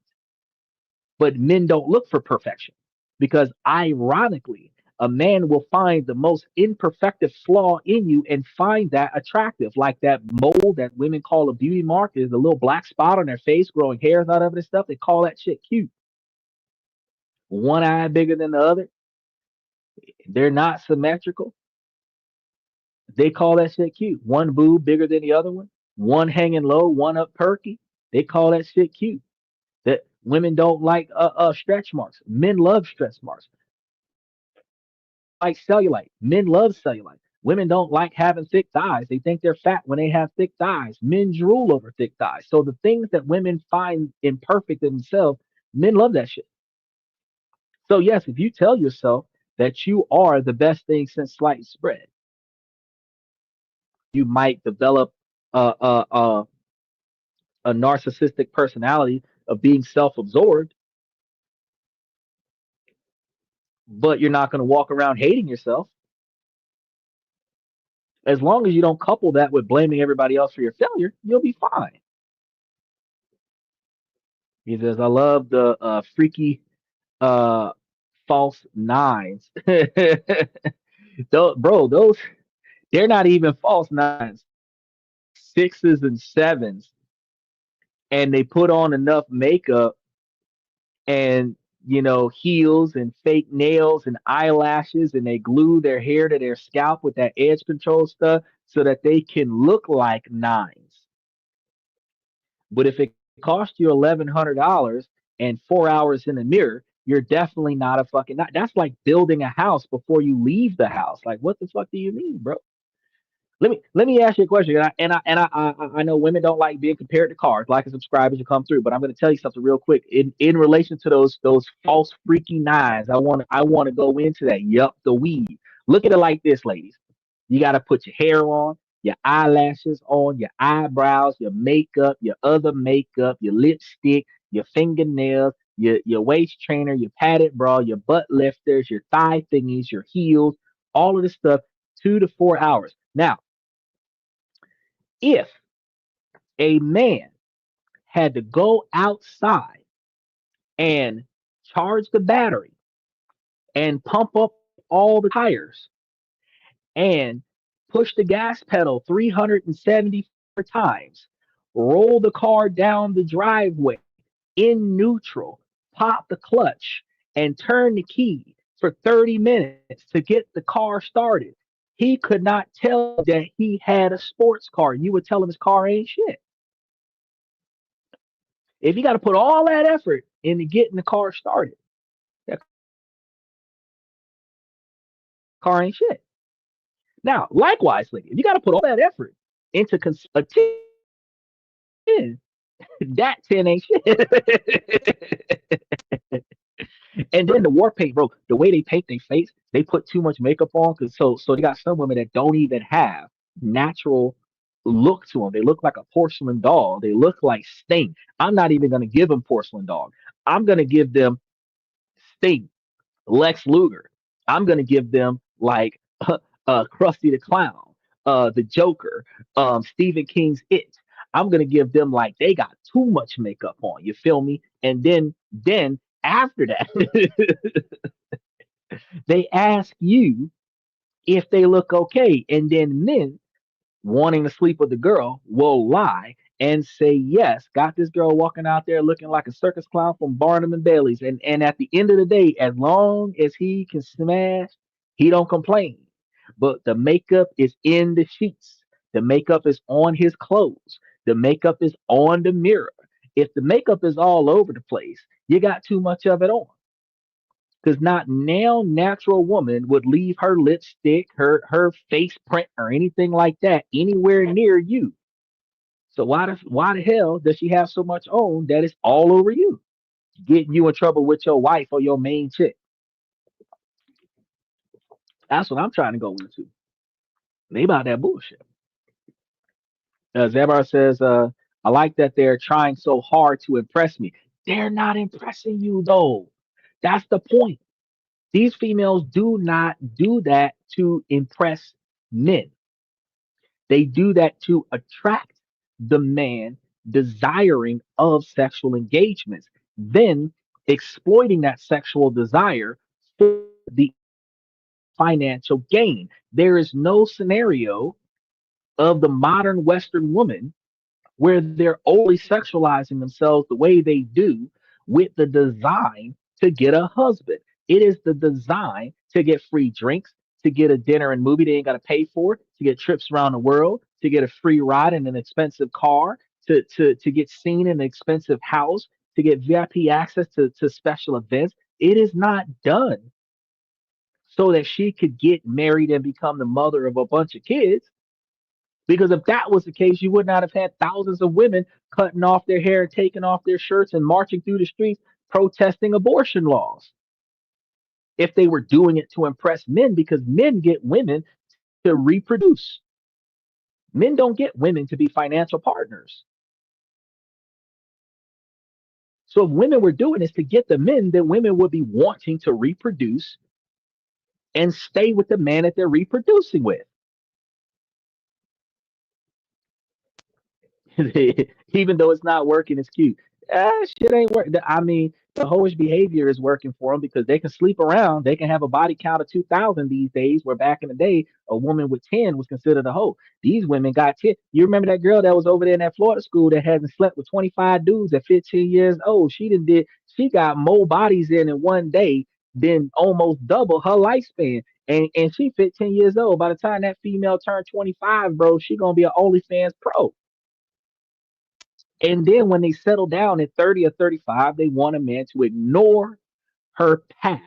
But men don't look for perfection because, ironically, a man will find the most imperfective flaw in you and find that attractive, like that mole that women call a beauty mark, is a little black spot on their face growing hairs out of it and stuff. They call that shit cute. One eye bigger than the other. They're not symmetrical. They call that shit cute. One boob bigger than the other one. One hanging low, one up perky. They call that shit cute. That women don't like stretch marks. Men love stretch marks. Like cellulite. Men love cellulite. Women don't like having thick thighs. They think they're fat when they have thick thighs. Men drool over thick thighs. So the things that women find imperfect in themselves, men love that shit. So yes, if you tell yourself that you are the best thing since sliced bread, you might develop a narcissistic personality of being self-absorbed, but you're not going to walk around hating yourself. As long as you don't couple that with blaming everybody else for your failure, you'll be fine. He says, I love the freaky uh, false nines. Bro, those, they're not even false nines, sixes and sevens. And they put on enough makeup and, heels and fake nails and eyelashes, and they glue their hair to their scalp with that edge control stuff so that they can look like nines. But if it costs you $1,100 and 4 hours in the mirror, you're definitely not a fucking. That's like building a house before you leave the house. Like, what the fuck do you mean, bro? Let me ask you a question. I know women don't like being compared to cars. Like and subscribe as you come through. But I'm going to tell you something real quick in relation to those false freaky nines. I want to go into that. Yup, the weed. Look at it like this, ladies. You got to put your hair on, your eyelashes on, your eyebrows, your makeup, your other makeup, your lipstick, your fingernails, your waist trainer, your padded bra, your butt lifters, your thigh thingies, your heels, all of this stuff. 2 to 4 hours. Now, if a man had to go outside and charge the battery and pump up all the tires and push the gas pedal 374 times, roll the car down the driveway in neutral, pop the clutch, and turn the key for 30 minutes to get the car started, he could not tell you that he had a sports car. You would tell him his car ain't shit. If you got to put all that effort into getting the car started, that car ain't shit. Now, likewise, if you got to put all that effort into a 10, that 10 ain't shit. And then the war paint, bro, the way they paint their face, they put too much makeup on. Cause so they got some women that don't even have natural look to them. They look like a porcelain doll. They look like Sting. I'm not even gonna give them porcelain dog. I'm gonna give them Sting, Lex Luger. I'm gonna give them like Krusty the Clown, the Joker, Stephen King's It. I'm gonna give them like they got too much makeup on. You feel me? And then after that, they ask you if they look okay, and then men wanting to sleep with the girl will lie and say yes. Got this girl walking out there looking like a circus clown from Barnum and Bailey's, and at the end of the day, as long as he can smash, he don't complain. But the makeup is in the sheets. The makeup is on his clothes. The makeup is on the mirror. If the makeup is all over the place, you got too much of it on. Because not now natural woman would leave her lipstick, her face print, or anything like that anywhere near you. So why the hell does she have so much on that is all over you, getting you in trouble with your wife or your main chick? That's what I'm trying to go into. They about that bullshit. Zabar says, I like that they're trying so hard to impress me. They're not impressing you though. That's the point. These females do not do that to impress men. They do that to attract the man desiring of sexual engagements, then exploiting that sexual desire for the financial gain. There is no scenario of the modern Western woman where they're overly sexualizing themselves the way they do with the design to get a husband. It is the design to get free drinks, to get a dinner and movie they ain't got to pay for, to get trips around the world, to get a free ride in an expensive car, to get seen in an expensive house, to get VIP access to special events. It is not done so that she could get married and become the mother of a bunch of kids. Because if that was the case, you would not have had thousands of women cutting off their hair, taking off their shirts, and marching through the streets protesting abortion laws. If they were doing it to impress men, because men get women to reproduce, men don't get women to be financial partners. So if women were doing this to get the men, then women would be wanting to reproduce and stay with the man that they're reproducing with. Even though it's not working, it's cute. Shit ain't working. I mean, the hoish behavior is working for them because they can sleep around. They can have a body count of 2,000 these days, where back in the day, a woman with 10 was considered a hoe. These women got 10. You remember that girl that was over there in that Florida school that hasn't slept with 25 dudes at 15 years old? She got more bodies in one day than almost double her lifespan. And she 15 years old. By the time that female turned 25, bro, she gonna be an OnlyFans pro. And then when they settle down at 30 or 35, they want a man to ignore her past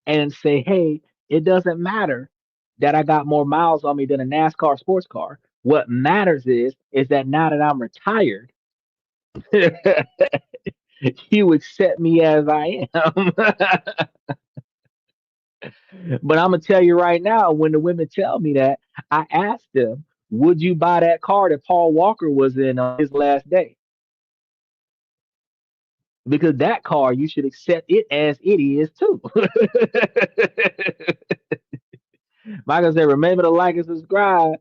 and say, hey, it doesn't matter. that I got more miles on me than a NASCAR sports car. What matters is that now that I'm retired, you accept me as I am. But I'm gonna tell you right now, when the women tell me that, I ask them, "Would you buy that car that Paul Walker was in on his last day?" Because that car, you should accept it as it is too. Michael said, "Remember to like and subscribe."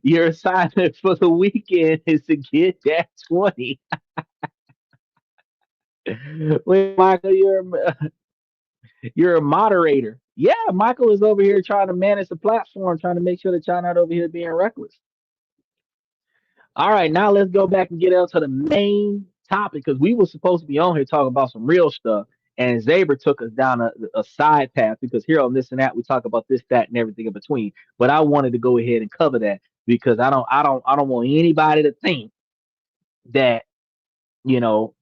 Your assignment for the weekend is to get that 20. Wait, Michael, you're a moderator. Yeah, Michael is over here trying to manage the platform, trying to make sure that y'all not over here being reckless. All right, now let's go back and get out to the main topic because we were supposed to be on here talking about some real stuff, and Zaber took us down a side path because here on this and that we talk about this, that, and everything in between. But I wanted to go ahead and cover that because I don't want anybody to think that you know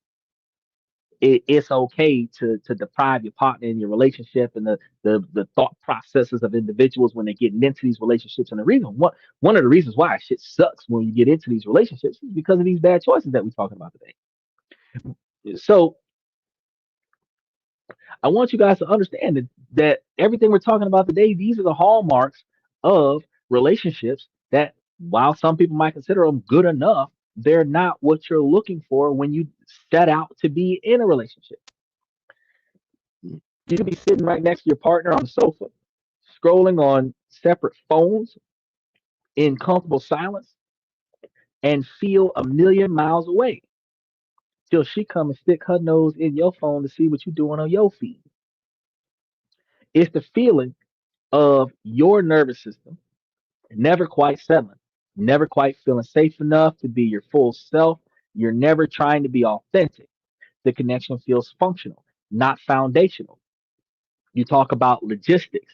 it's okay to deprive your partner in your relationship and the thought processes of individuals when they're getting into these relationships. And the reason one of the reasons why shit sucks when you get into these relationships is because of these bad choices that we're talking about today. So I want you guys to understand that everything we're talking about today, these are the hallmarks of relationships that while some people might consider them good enough, they're not what you're looking for when you set out to be in a relationship. You could be sitting right next to your partner on the sofa, scrolling on separate phones in comfortable silence, and feel a million miles away till she come and stick her nose in your phone to see what you're doing on your feed. It's the feeling of your nervous system never quite settling, never quite feeling safe enough to be your full self. You're never trying to be authentic. The connection feels functional, not foundational. You talk about logistics.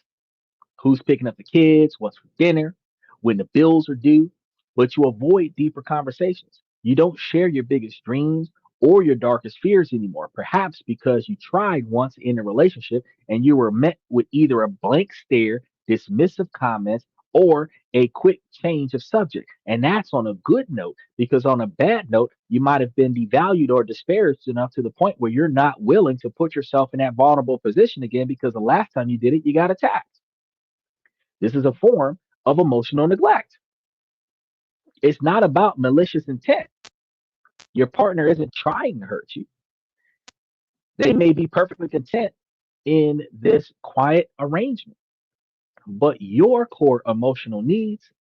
Who's picking up the kids, what's for dinner, when the bills are due, but you avoid deeper conversations. You don't share your biggest dreams or your darkest fears anymore, perhaps because you tried once in a relationship and you were met with either a blank stare, dismissive comments, or a quick change of subject. And that's on a good note, because on a bad note, you might have been devalued or disparaged enough to the point where you're not willing to put yourself in that vulnerable position again because the last time you did it, you got attacked. This is a form of emotional neglect. It's not about malicious intent. Your partner isn't trying to hurt you. They may be perfectly content in this quiet arrangement, but your core emotional needs,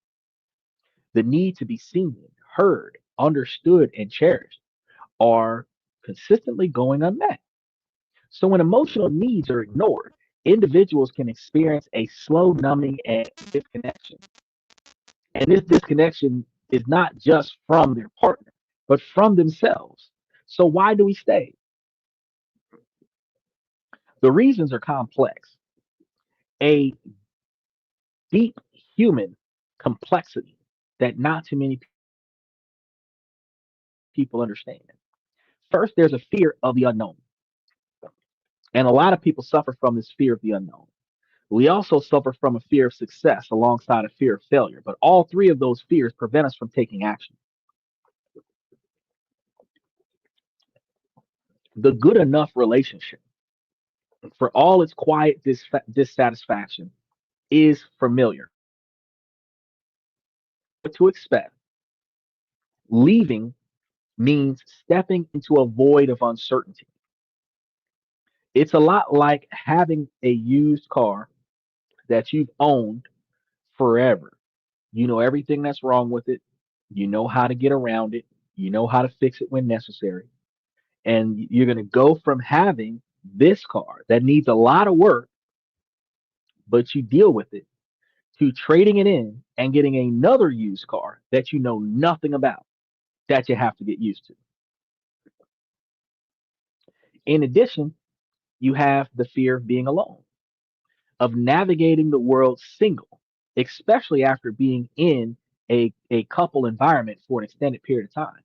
the need to be seen, heard, understood, and cherished, are consistently going unmet. So when emotional needs are ignored, individuals can experience a slow numbing and disconnection. And this disconnection is not just from their partner, but from themselves. So why do we stay? The reasons are complex. A deep human complexity that not too many people understand. First, there's a fear of the unknown. And a lot of people suffer from this fear of the unknown. We also suffer from a fear of success alongside a fear of failure. But all three of those fears prevent us from taking action. The good enough relationship, for all its quiet dissatisfaction, is familiar. What to expect. Leaving means stepping into a void of uncertainty. It's a lot like having a used car that you've owned forever. You know everything that's wrong with it. You know how to get around it. You know how to fix it when necessary. And you're going to go from having this car that needs a lot of work, but you deal with it, to trading it in and getting another used car that you know nothing about that you have to get used to. In addition, you have the fear of being alone, of navigating the world single, especially after being in a couple environment for an extended period of time.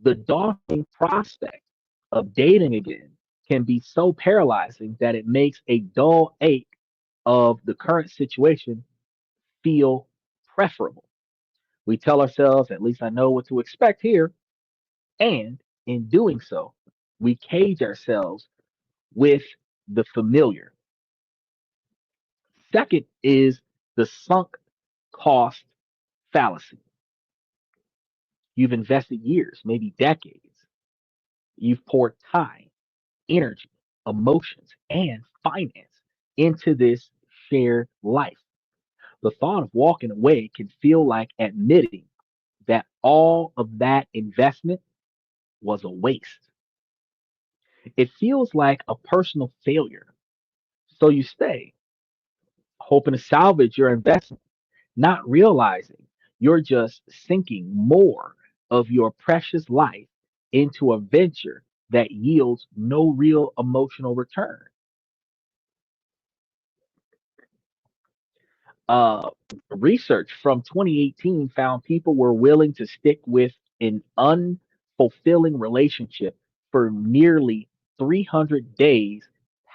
The daunting prospect of dating again can be so paralyzing that it makes a dull ache of the current situation feel preferable. We tell ourselves, at least I know what to expect here. And in doing so, we cage ourselves with the familiar. Second is the sunk cost fallacy. You've invested years, maybe decades. You've poured time, energy, emotions, and finance into this shared life. The thought of walking away can feel like admitting that all of that investment was a waste. It feels like a personal failure. So you stay, hoping to salvage your investment, not realizing you're just sinking more of your precious life into a venture that yields no real emotional return. Uh, Research from 2018 found people were willing to stick with an unfulfilling relationship for nearly 300 days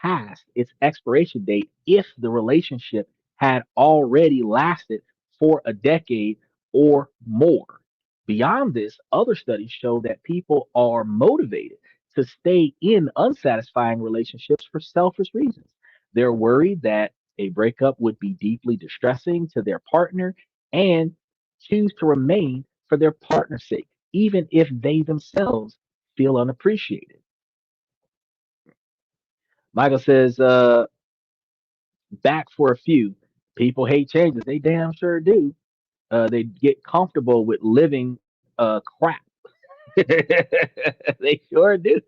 past its expiration date if the relationship had already lasted for a decade or more. Beyond this, other studies show that people are motivated to stay in unsatisfying relationships for selfish reasons. They're worried that a breakup would be deeply distressing to their partner and choose to remain for their partner's sake, even if they themselves feel unappreciated. Michael says, back for a few. People hate changes. They damn sure do. They get comfortable with living crap. They sure do.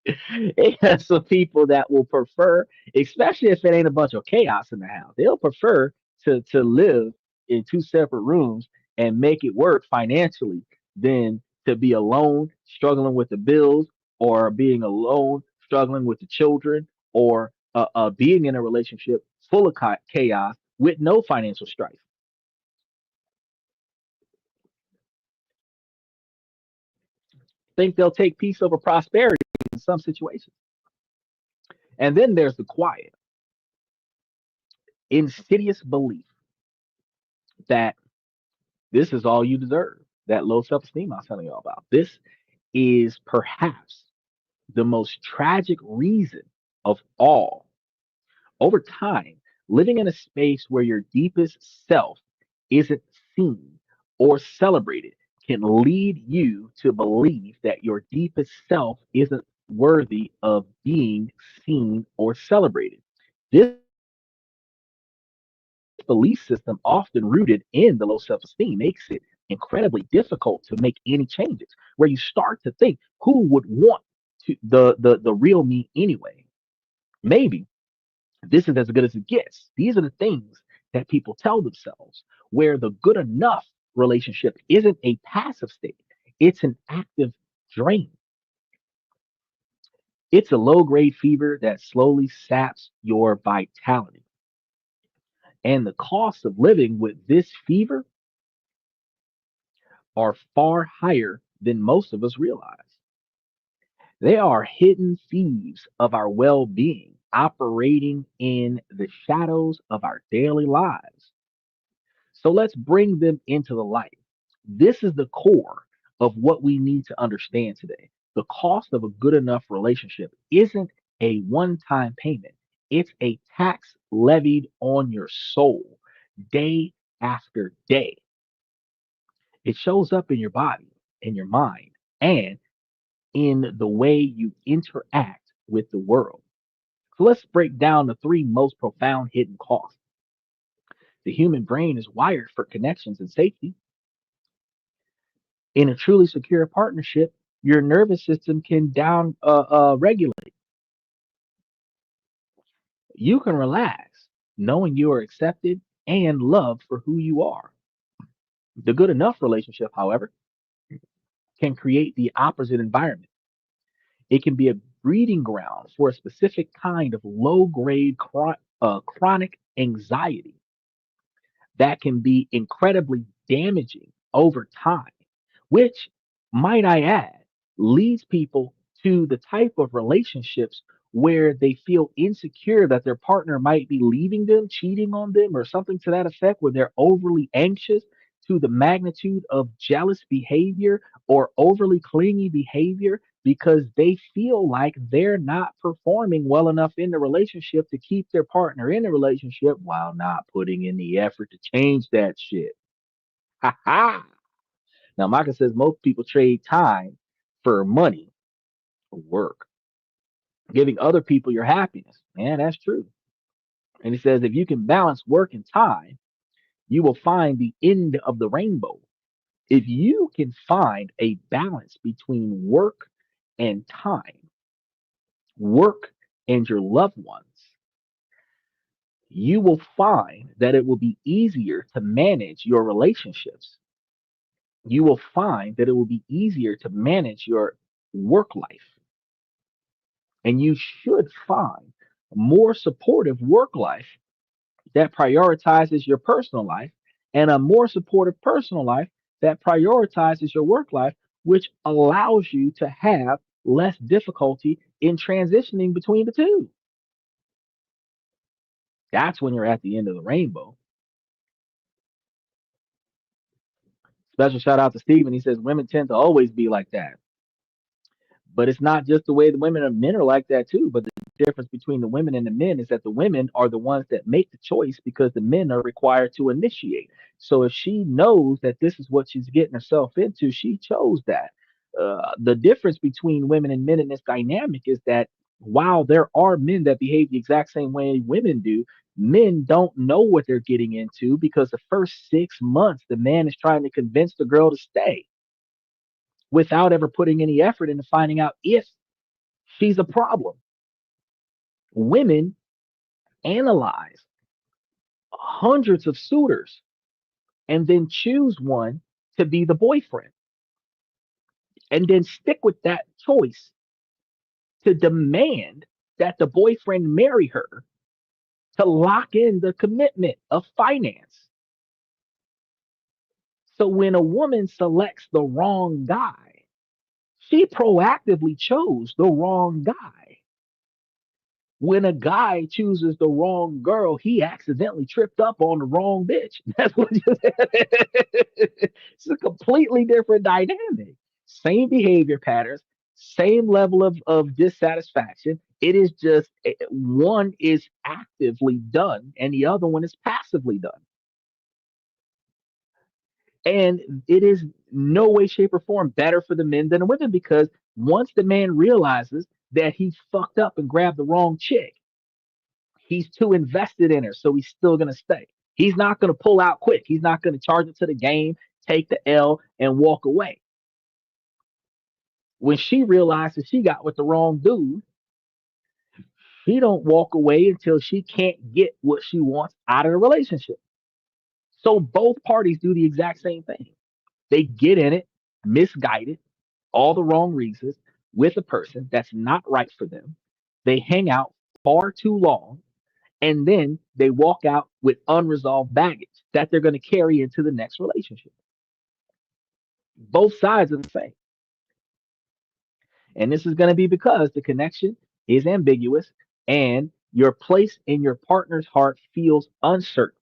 It has some people that will prefer, especially if it ain't a bunch of chaos in the house, they'll prefer to live in two separate rooms and make it work financially than to be alone struggling with the bills, or being alone struggling with the children, or being in a relationship full of chaos with no financial strife. Think they'll take peace over prosperity in some situations. And then there's the quiet, insidious belief that this is all you deserve. That low self esteem I was telling you all about. This is perhaps the most tragic reason of all. Over time, living in a space where your deepest self isn't seen or celebrated can lead you to believe that your deepest self isn't worthy of being seen or celebrated. This belief system, often rooted in the low self esteem, makes it incredibly difficult to make any changes. Where you start to think, who would want the real me anyway? Maybe this is as good as it gets. These are the things that people tell themselves, where the good enough relationship isn't a passive state, it's an active drain. It's a low grade fever that slowly saps your vitality. And the cost of living with this fever are far higher than most of us realize. They are hidden thieves of our well being, operating in the shadows of our daily lives. So let's bring them into the light. This is the core of what we need to understand today. The cost of a good enough relationship isn't a one time payment, it's a tax levied on your soul day after day. It shows up in your body, in your mind, and in the way you interact with the world. So let's break down the three most profound hidden costs. The human brain is wired for connections and safety. In a truly secure partnership, your nervous system can down regulate. You can relax, knowing you are accepted and loved for who you are. The good enough relationship, however, can create the opposite environment. It can be a breeding ground for a specific kind of low grade chronic anxiety that can be incredibly damaging over time, which, might I add, leads people to the type of relationships where they feel insecure that their partner might be leaving them, cheating on them, or something to that effect, where they're overly anxious to the magnitude of jealous behavior or overly clingy behavior because they feel like they're not performing well enough in the relationship to keep their partner in the relationship while not putting in the effort to change that shit. Ha ha. Now, Micah says most people trade time for money or work, giving other people your happiness. Man, that's true. And he says if you can balance work and time, you will find the end of the rainbow. If you can find a balance between work and time, work and your loved ones, you will find that it will be easier to manage your relationships. You will find that it will be easier to manage your work life. And you should find a more supportive work life that prioritizes your personal life and a more supportive personal life that prioritizes your work life, which allows you to have less difficulty in transitioning between the two. That's when you're at the end of the rainbow. Special shout out to Steven. He says women tend to always be like that. But it's not just the way the women and men are like that too. But the difference between the women and the men is that the women are the ones that make the choice because the men are required to initiate. So if she knows that this is what she's getting herself into, she chose that. The difference between women and men in this dynamic is that while there are men that behave the exact same way women do, men don't know what they're getting into because the first 6 months, the man is trying to convince the girl to stay without ever putting any effort into finding out if she's a problem. Women analyze hundreds of suitors and then choose one to be the boyfriend and then stick with that choice to demand that the boyfriend marry her to lock in the commitment of finance. So when a woman selects the wrong guy, she proactively chose the wrong guy. When a guy chooses the wrong girl, he accidentally tripped up on the wrong bitch. That's what you It's a completely different dynamic. Same behavior patterns, same level of dissatisfaction. It is just one is actively done and the other one is passively done. And it is no way, shape, or form better for the men than the women because once the man realizes that he fucked up and grabbed the wrong chick, he's too invested in her, so he's still gonna stay. He's not gonna pull out quick. He's not gonna charge it to the game, take the L, and walk away. When she realizes she got with the wrong dude, she don't walk away until she can't get what she wants out of the relationship. So both parties do the exact same thing. They get in it, misguided, all the wrong reasons, with a person that's not right for them. They hang out far too long and then they walk out with unresolved baggage that they're going to carry into the next relationship. Both sides are the same. And this is going to be because the connection is ambiguous and your place in your partner's heart feels uncertain,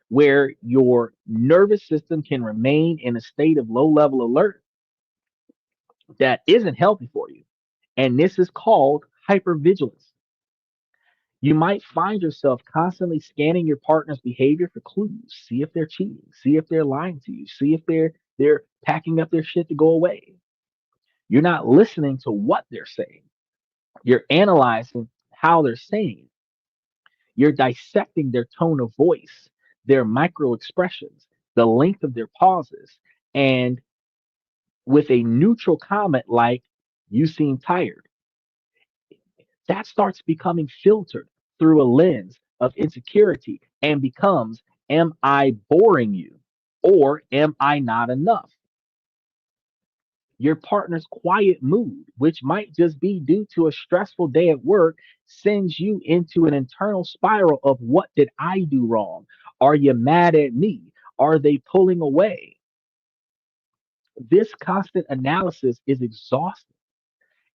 where your nervous system can remain in a state of low level alert that isn't healthy for you. And this is called hypervigilance. You might find yourself constantly scanning your partner's behavior for clues. See if they're cheating, see if they're lying to you, see if they're packing up their shit to go away. You're not listening to what they're saying. You're analyzing how they're saying it. You're dissecting their tone of voice, their micro expressions, the length of their pauses, and with a neutral comment like, you seem tired, that starts becoming filtered through a lens of insecurity and becomes, am I boring you? Or am I not enough? Your partner's quiet mood, which might just be due to a stressful day at work, sends you into an internal spiral of what did I do wrong? Are you mad at me? Are they pulling away? This constant analysis is exhausting.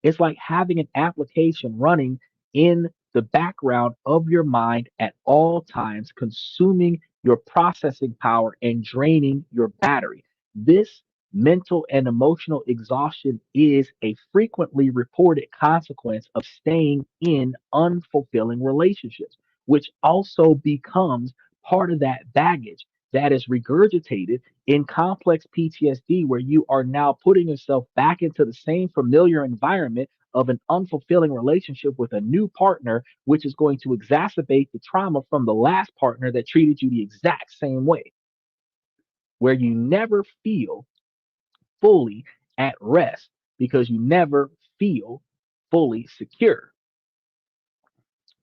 It's like having an application running in the background of your mind at all times, consuming your processing power and draining your battery. This mental and emotional exhaustion is a frequently reported consequence of staying in unfulfilling relationships, which also becomes part of that baggage that is regurgitated in complex PTSD, where you are now putting yourself back into the same familiar environment of an unfulfilling relationship with a new partner, which is going to exacerbate the trauma from the last partner that treated you the exact same way, where you never feel fully at rest because you never feel fully secure.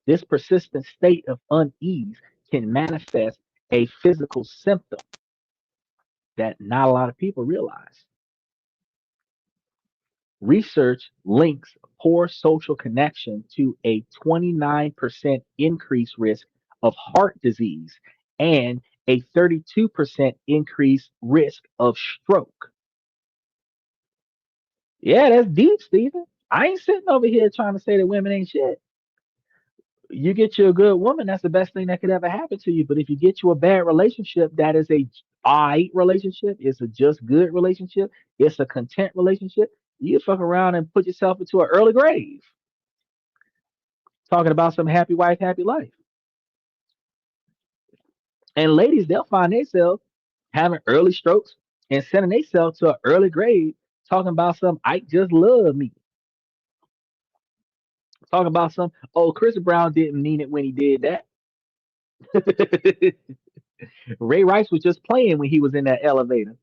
This persistent state of unease can manifest a physical symptom that not a lot of people realize. Research links poor social connection to a 29% increased risk of heart disease and a 32% increased risk of stroke. Yeah, that's deep, Stephen. I ain't sitting over here trying to say that women ain't shit. You get you a good woman, that's the best thing that could ever happen to you. But if you get you a bad relationship, that is a alright relationship, it's a just good relationship, it's a content relationship, you fuck around and put yourself into an early grave talking about some happy wife, happy life. And ladies, they'll find themselves having early strokes and sending themselves to an early grave talking about some I just love me. Talking about some, oh, Chris Brown didn't mean it when he did that. Ray Rice was just playing when he was in that elevator.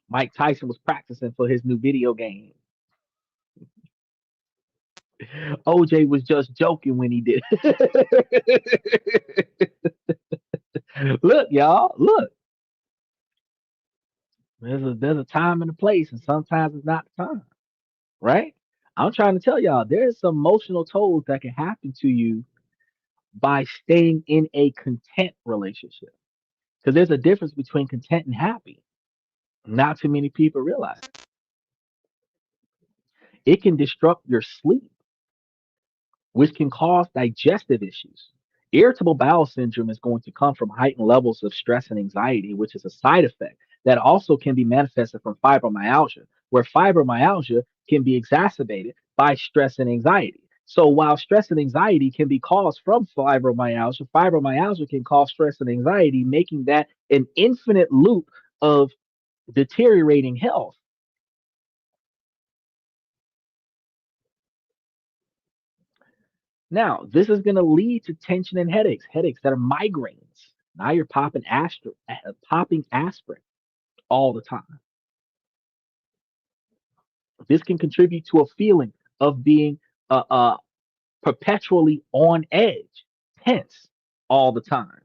Mike Tyson was practicing for his new video game. OJ was just joking when he did. Look, y'all, look. There's a time and a place, and sometimes it's not the time, right? I'm trying to tell y'all there's some emotional tolls that can happen to you by staying in a content relationship. Because there's a difference between content and happy. Not too many people realize it can disrupt your sleep, which can cause digestive issues. Irritable bowel syndrome is going to come from heightened levels of stress and anxiety, which is a side effect that also can be manifested from fibromyalgia, where fibromyalgia can be exacerbated by stress and anxiety. So while stress and anxiety can be caused from fibromyalgia, fibromyalgia can cause stress and anxiety, making that an infinite loop of deteriorating health. Now, this is going to lead to tension and headaches that are migraines. Now you're popping aspirin all the time. This can contribute to a feeling of being perpetually on edge, tense all the time.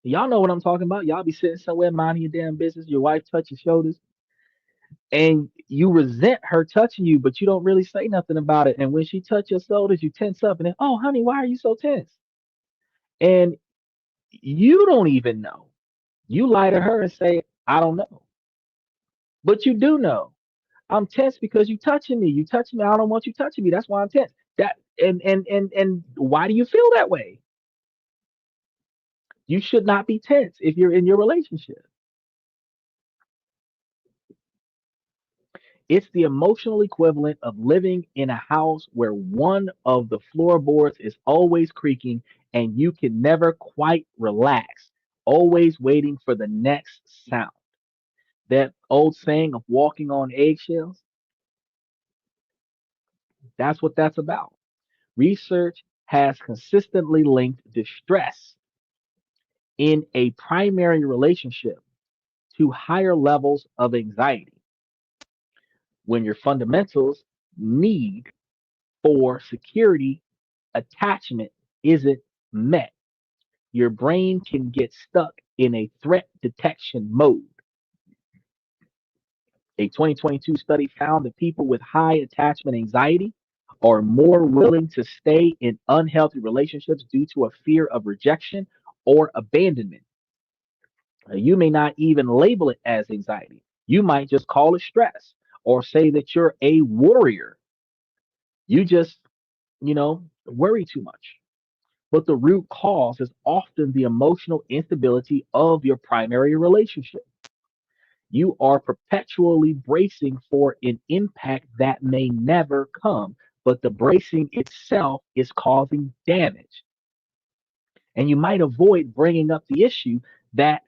Y'all know what I'm talking about. Y'all be sitting somewhere minding your damn business. Your wife touches your shoulders, and you resent her touching you, but you don't really say nothing about it. And when she touches your shoulders, you tense up, and then, oh, honey, why are you so tense? And you don't even know. You lie to her and say, I don't know. But you do know. I'm tense because you touching me. You touching me. I don't want you touching me. That's why I'm tense. That and why do you feel that way? You should not be tense if you're in your relationship. It's the emotional equivalent of living in a house where one of the floorboards is always creaking and you can never quite relax, always waiting for the next sound. That old saying of walking on eggshells, that's what that's about. Research has consistently linked distress in a primary relationship to higher levels of anxiety. When your fundamentals need for security attachment isn't met, your brain can get stuck in a threat detection mode. A 2022 study found that people with high attachment anxiety are more willing to stay in unhealthy relationships due to a fear of rejection or abandonment. You may not even label it as anxiety. You might just call it stress or say that you're a warrior You just, worry too much. But the root cause is often the emotional instability of your primary relationship. You are perpetually bracing for an impact that may never come, but the bracing itself is causing damage. And you might avoid bringing up the issue that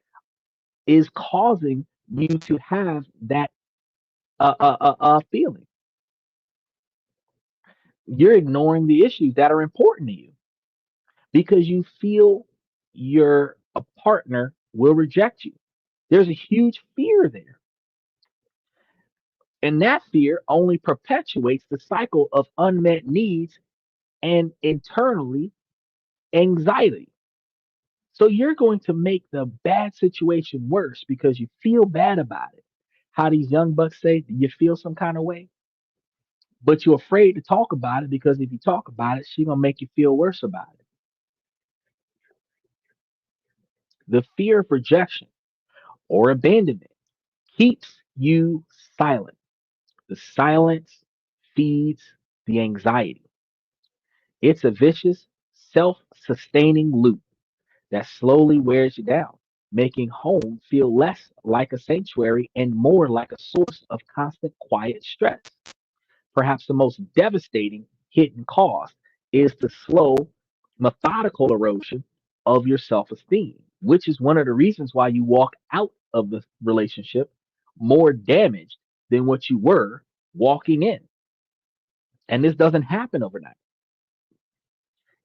is causing you to have that feeling. You're ignoring the issues that are important to you because you feel your a partner will reject you. There's a huge fear there. And that fear only perpetuates the cycle of unmet needs and internally anxiety. So you're going to make the bad situation worse because you feel bad about it. How these young bucks say, you feel some kind of way, but you're afraid to talk about it because if you talk about it, she's gonna make you feel worse about it. The fear of rejection or abandonment keeps you silent. The silence feeds the anxiety. It's a vicious, self sustaining loop that slowly wears you down, making home feel less like a sanctuary and more like a source of constant quiet stress. Perhaps the most devastating hidden cost is the slow, methodical erosion of your self esteem, which is one of the reasons why you walk out of the relationship more damaged than what you were walking in. And this doesn't happen overnight.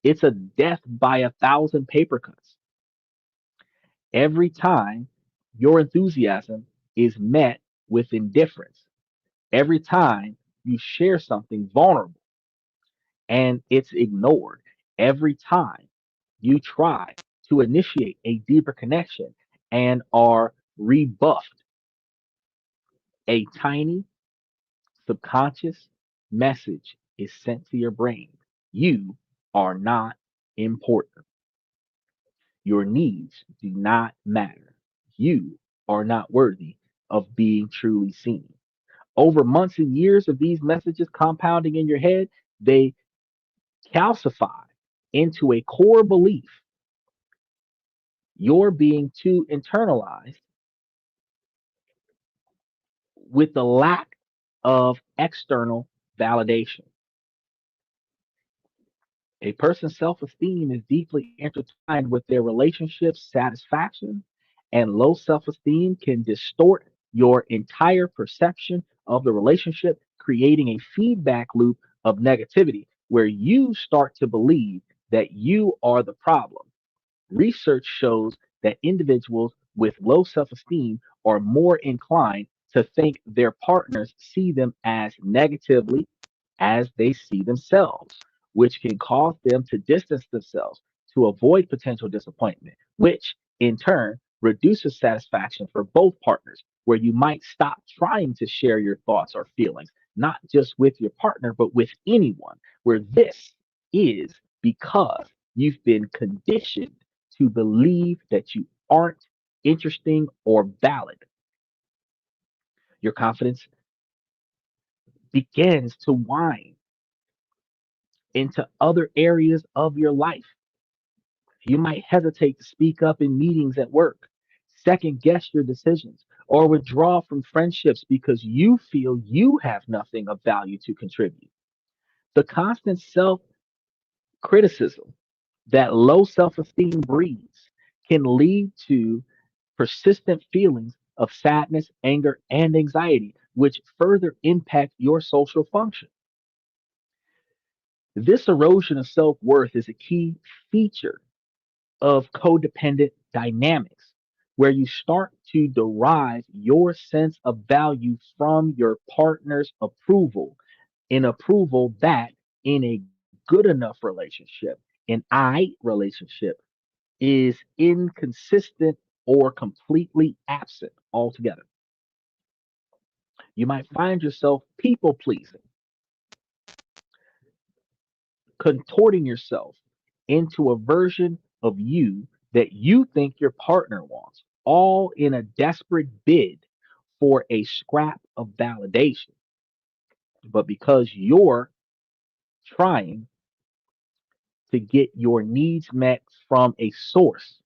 It's a death by a thousand paper cuts. Every time your enthusiasm is met with indifference, every time you share something vulnerable and it's ignored, every time you try to initiate a deeper connection and are rebuffed, a tiny subconscious message is sent to your brain. You are not important. Your needs do not matter. You are not worthy of being truly seen. Over months and years of these messages compounding in your head, they calcify into a core belief. You're being too internalized with the lack of external validation. A person's self esteem is deeply intertwined with their relationship satisfaction, and low self esteem can distort your entire perception of the relationship, creating a feedback loop of negativity where you start to believe that you are the problem. Research shows that individuals with low self esteem are more inclined to think their partners see them as negatively as they see themselves, which can cause them to distance themselves to avoid potential disappointment, which in turn reduces satisfaction for both partners, where you might stop trying to share your thoughts or feelings, not just with your partner, but with anyone, where this is because you've been conditioned to believe that you aren't interesting or valid. Your confidence begins to wane into other areas of your life. You might hesitate to speak up in meetings at work, second guess your decisions, or withdraw from friendships because you feel you have nothing of value to contribute. The constant self criticism that low self esteem breeds can lead to persistent feelings of sadness, anger, and anxiety, which further impact your social function. This erosion of self worth is a key feature of codependent dynamics, where you start to derive your sense of value from your partner's approval, an approval that in a good enough relationship, an I relationship, is inconsistent or completely absent altogether. You might find yourself people pleasing, contorting yourself into a version of you that you think your partner wants, all in a desperate bid for a scrap of validation. But because you're trying to get your needs met from a source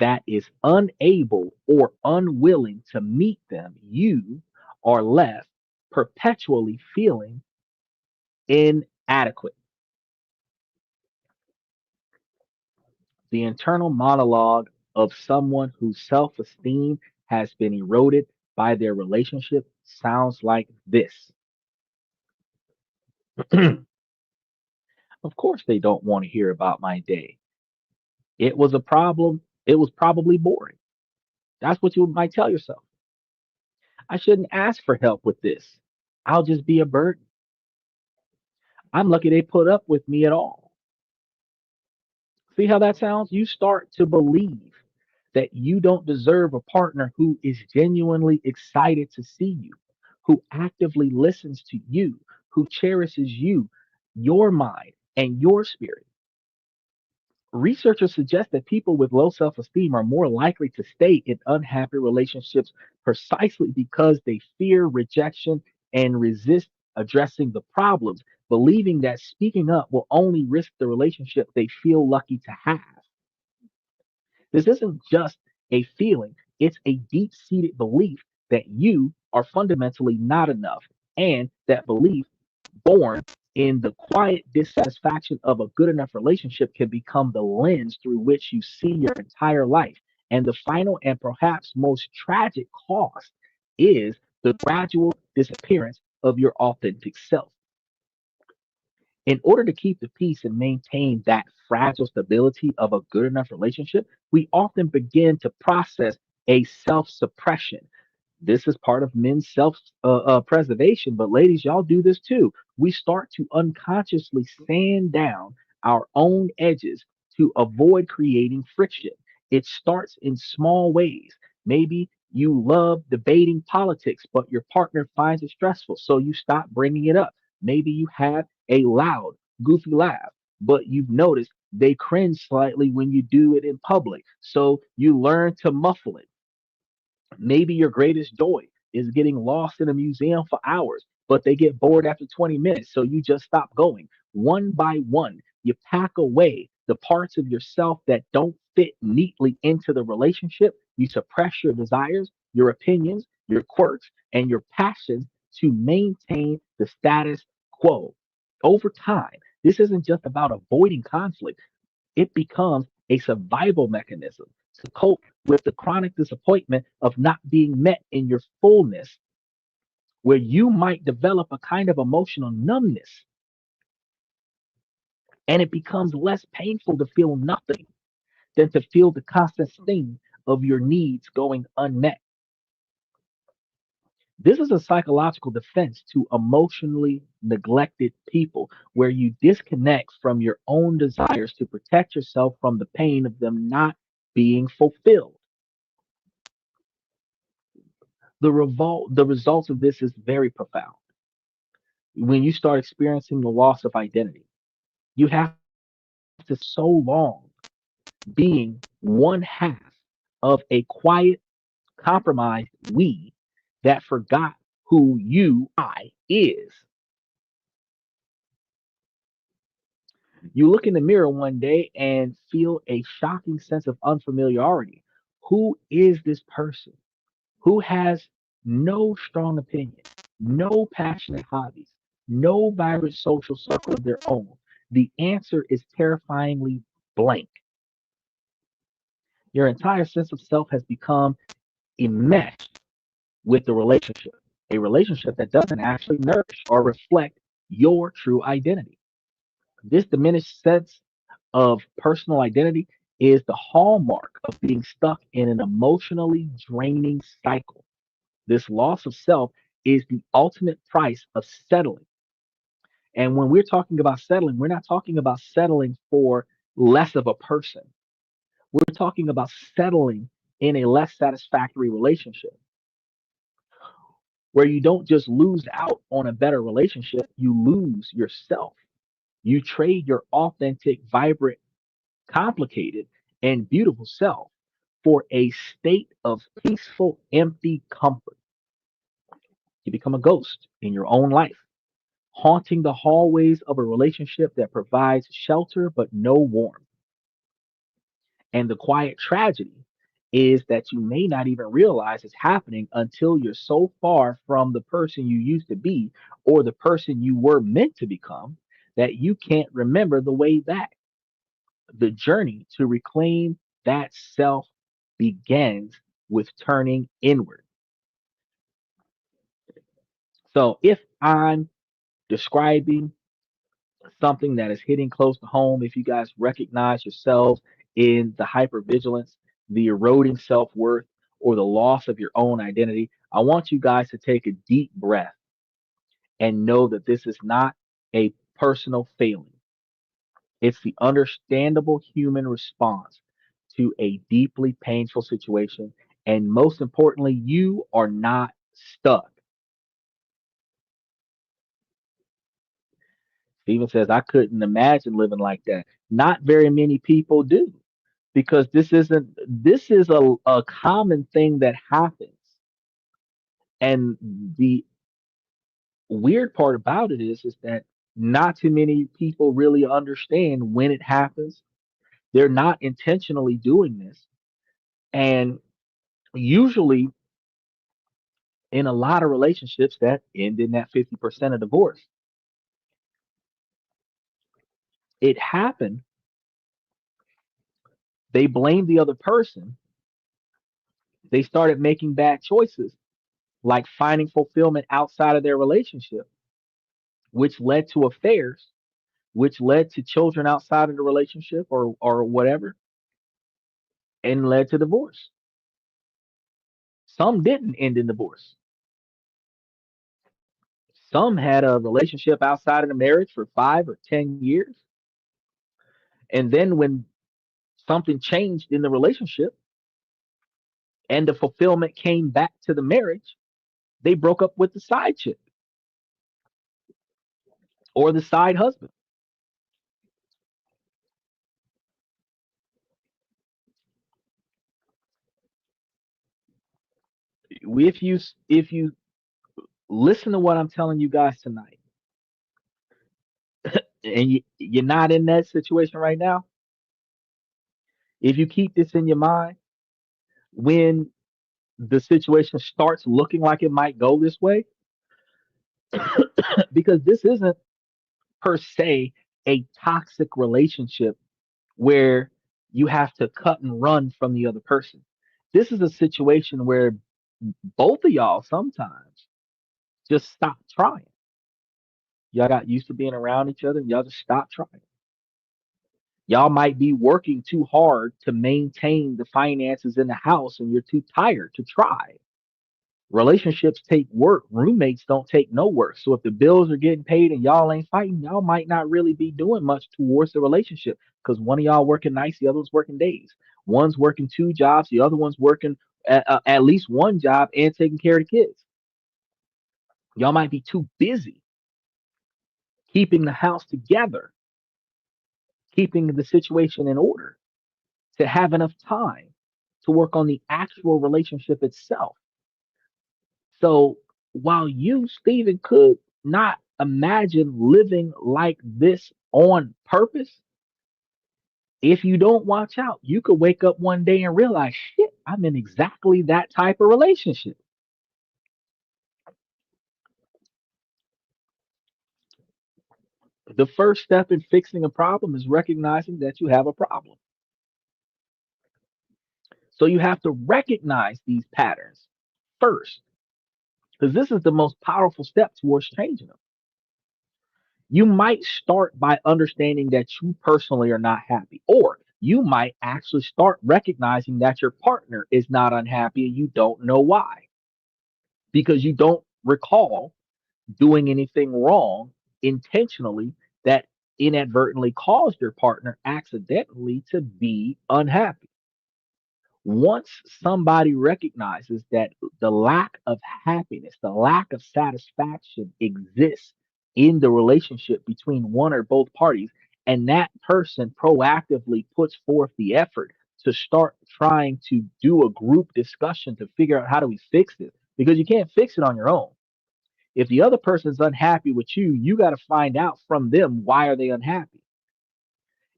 that is unable or unwilling to meet them, you are left perpetually feeling inadequate. The internal monologue of someone whose self esteem has been eroded by their relationship sounds like this. Of course, they don't want to hear about my day. It was a problem. It was probably boring. That's what you might tell yourself. I shouldn't ask for help with this. I'll just be a burden. I'm lucky they put up with me at all. See how that sounds? You start to believe that you don't deserve a partner who is genuinely excited to see you, who actively listens to you, who cherishes you, your mind, and your spirit. Researchers suggest that people with low self esteem are more likely to stay in unhappy relationships precisely because they fear rejection and resist addressing the problems, believing that speaking up will only risk the relationship they feel lucky to have. This isn't just a feeling, it's a deep seated belief that you are fundamentally not enough. And that belief, born in the quiet dissatisfaction of a good enough relationship, can become the lens through which you see your entire life. And the final and perhaps most tragic cost is the gradual disappearance of your authentic self. In order to keep the peace and maintain that fragile stability of a good enough relationship, we often begin to process a self suppression. This is part of men's self preservation, but ladies, y'all do this too. We start to unconsciously sand down our own edges to avoid creating friction. It starts in small ways. Maybe you love debating politics, but your partner finds it stressful, so you stop bringing it up. Maybe you have a loud, goofy laugh, but you've noticed they cringe slightly when you do it in public, so you learn to muffle it. Maybe your greatest joy is getting lost in a museum for hours, but they get bored after 20 minutes, so you just stop going. One by one, you pack away the parts of yourself that don't fit neatly into the relationship. You suppress your desires, your opinions, your quirks, and your passions to maintain the status quo. Over time, this isn't just about avoiding conflict, it becomes a survival mechanism to cope with the chronic disappointment of not being met in your fullness, where you might develop a kind of emotional numbness, and it becomes less painful to feel nothing than to feel the constant sting of your needs going unmet. This is a psychological defense to emotionally neglected people, where you disconnect from your own desires to protect yourself from the pain of them not being fulfilled. The results of this is very profound. When you start experiencing the loss of identity, you have to so long being one half of a quiet, compromised we that forgot who you I is. You look in the mirror one day and feel a shocking sense of unfamiliarity. Who is this person who has no strong opinion, no passionate hobbies, no vibrant social circle of their own? The answer is terrifyingly blank. Your entire sense of self has become enmeshed with the relationship, a relationship that doesn't actually nourish or reflect your true identity. This diminished sense of personal identity is the hallmark of being stuck in an emotionally draining cycle. This loss of self is the ultimate price of settling. And when we're talking about settling, we're not talking about settling for less of a person. We're talking about settling in a less satisfactory relationship where you don't just lose out on a better relationship, you lose yourself. You trade your authentic, vibrant, complicated, and beautiful self for a state of peaceful, empty comfort. You become a ghost in your own life, haunting the hallways of a relationship that provides shelter but no warmth. And the quiet tragedy is that you may not even realize it's happening until you're so far from the person you used to be or the person you were meant to become that you can't remember the way back. The journey to reclaim that self begins with turning inward. So if I'm describing something that is hitting close to home, if you guys recognize yourselves in the hypervigilance, the eroding self worth, or the loss of your own identity, I want you guys to take a deep breath and know that this is not a personal failing. It's the understandable human response to a deeply painful situation. And most importantly, you are not stuck. Stephen says, I couldn't imagine living like that. Not very many people do because this is a common thing that happens. And the weird part about it is that not too many people really understand when it happens. They're not intentionally doing this. And usually in a lot of relationships that end in that 50% of divorce, it happened. They blamed the other person. They started making bad choices, like finding fulfillment outside of their relationship, which led to affairs, which led to children outside of the relationship or whatever, and led to divorce. Some didn't end in divorce. Some had a relationship outside of the marriage for 5 or 10 years. And then when something changed in the relationship and the fulfillment came back to the marriage, they broke up with the side chick or the side husband. If you listen to what I'm telling you guys tonight, and you're not in that situation right now, if you keep this in your mind, when the situation starts looking like it might go this way, because this isn't per se a toxic relationship where you have to cut and run from the other person. This is a situation where both of y'all sometimes just stop trying. Y'all got used to being around each other and y'all just stop trying. Y'all might be working too hard to maintain the finances in the house and you're too tired to try. Relationships take work. Roommates don't take no work. So if the bills are getting paid and y'all ain't fighting, y'all might not really be doing much towards the relationship because one of y'all working nights, the other one's working days. One's working two jobs, the other one's working at least one job and taking care of the kids. Y'all might be too busy keeping the house together, keeping the situation in order to have enough time to work on the actual relationship itself. So while you, Stephen, could not imagine living like this on purpose, if you don't watch out, you could wake up one day and realize, shit, I'm in exactly that type of relationship. The first step in fixing a problem is recognizing that you have a problem. So you have to recognize these patterns first, because this is the most powerful step towards changing them. You might start by understanding that you personally are not happy, or you might actually start recognizing that your partner is not unhappy and you don't know why because you don't recall doing anything wrong intentionally that inadvertently caused your partner accidentally to be unhappy. Once somebody recognizes that the lack of happiness, the lack of satisfaction exists in the relationship between one or both parties, and that person proactively puts forth the effort to start trying to do a group discussion to figure out how do we fix this, because you can't fix it on your own. If the other person's unhappy with you, you got to find out from them, why are they unhappy?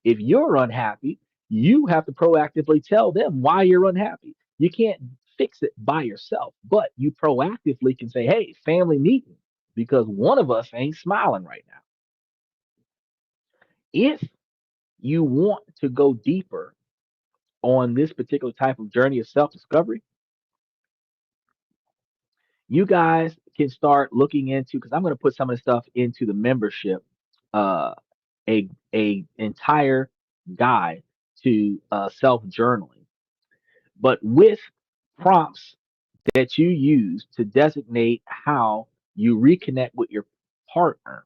If you're unhappy, you have to proactively tell them why you're unhappy. You can't fix it by yourself, but you proactively can say, hey, family meeting, because one of us ain't smiling right now. If you want to go deeper on this particular type of journey of self discovery, you guys can start looking into, because I'm going to put some of the stuff into the membership, uh, a entire guide to self journaling, but with prompts that you use to designate how you reconnect with your partner,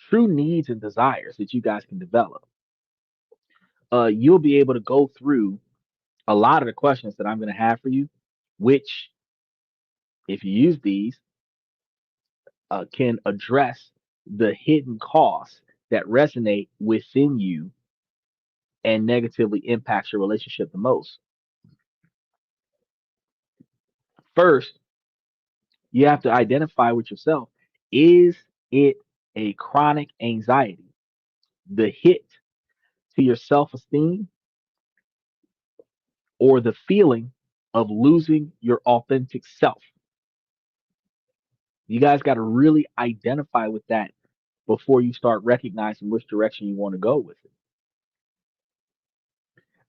true needs and desires that you guys can develop. You'll be able to go through a lot of the questions that I'm going to have for you, which, if you use these, can address the hidden costs that resonate within you and negatively impacts your relationship the most. First, you have to identify with yourself, is it a chronic anxiety, the hit to your self esteem, or the feeling of losing your authentic self? You guys got to really identify with that before you start recognizing which direction you want to go with it.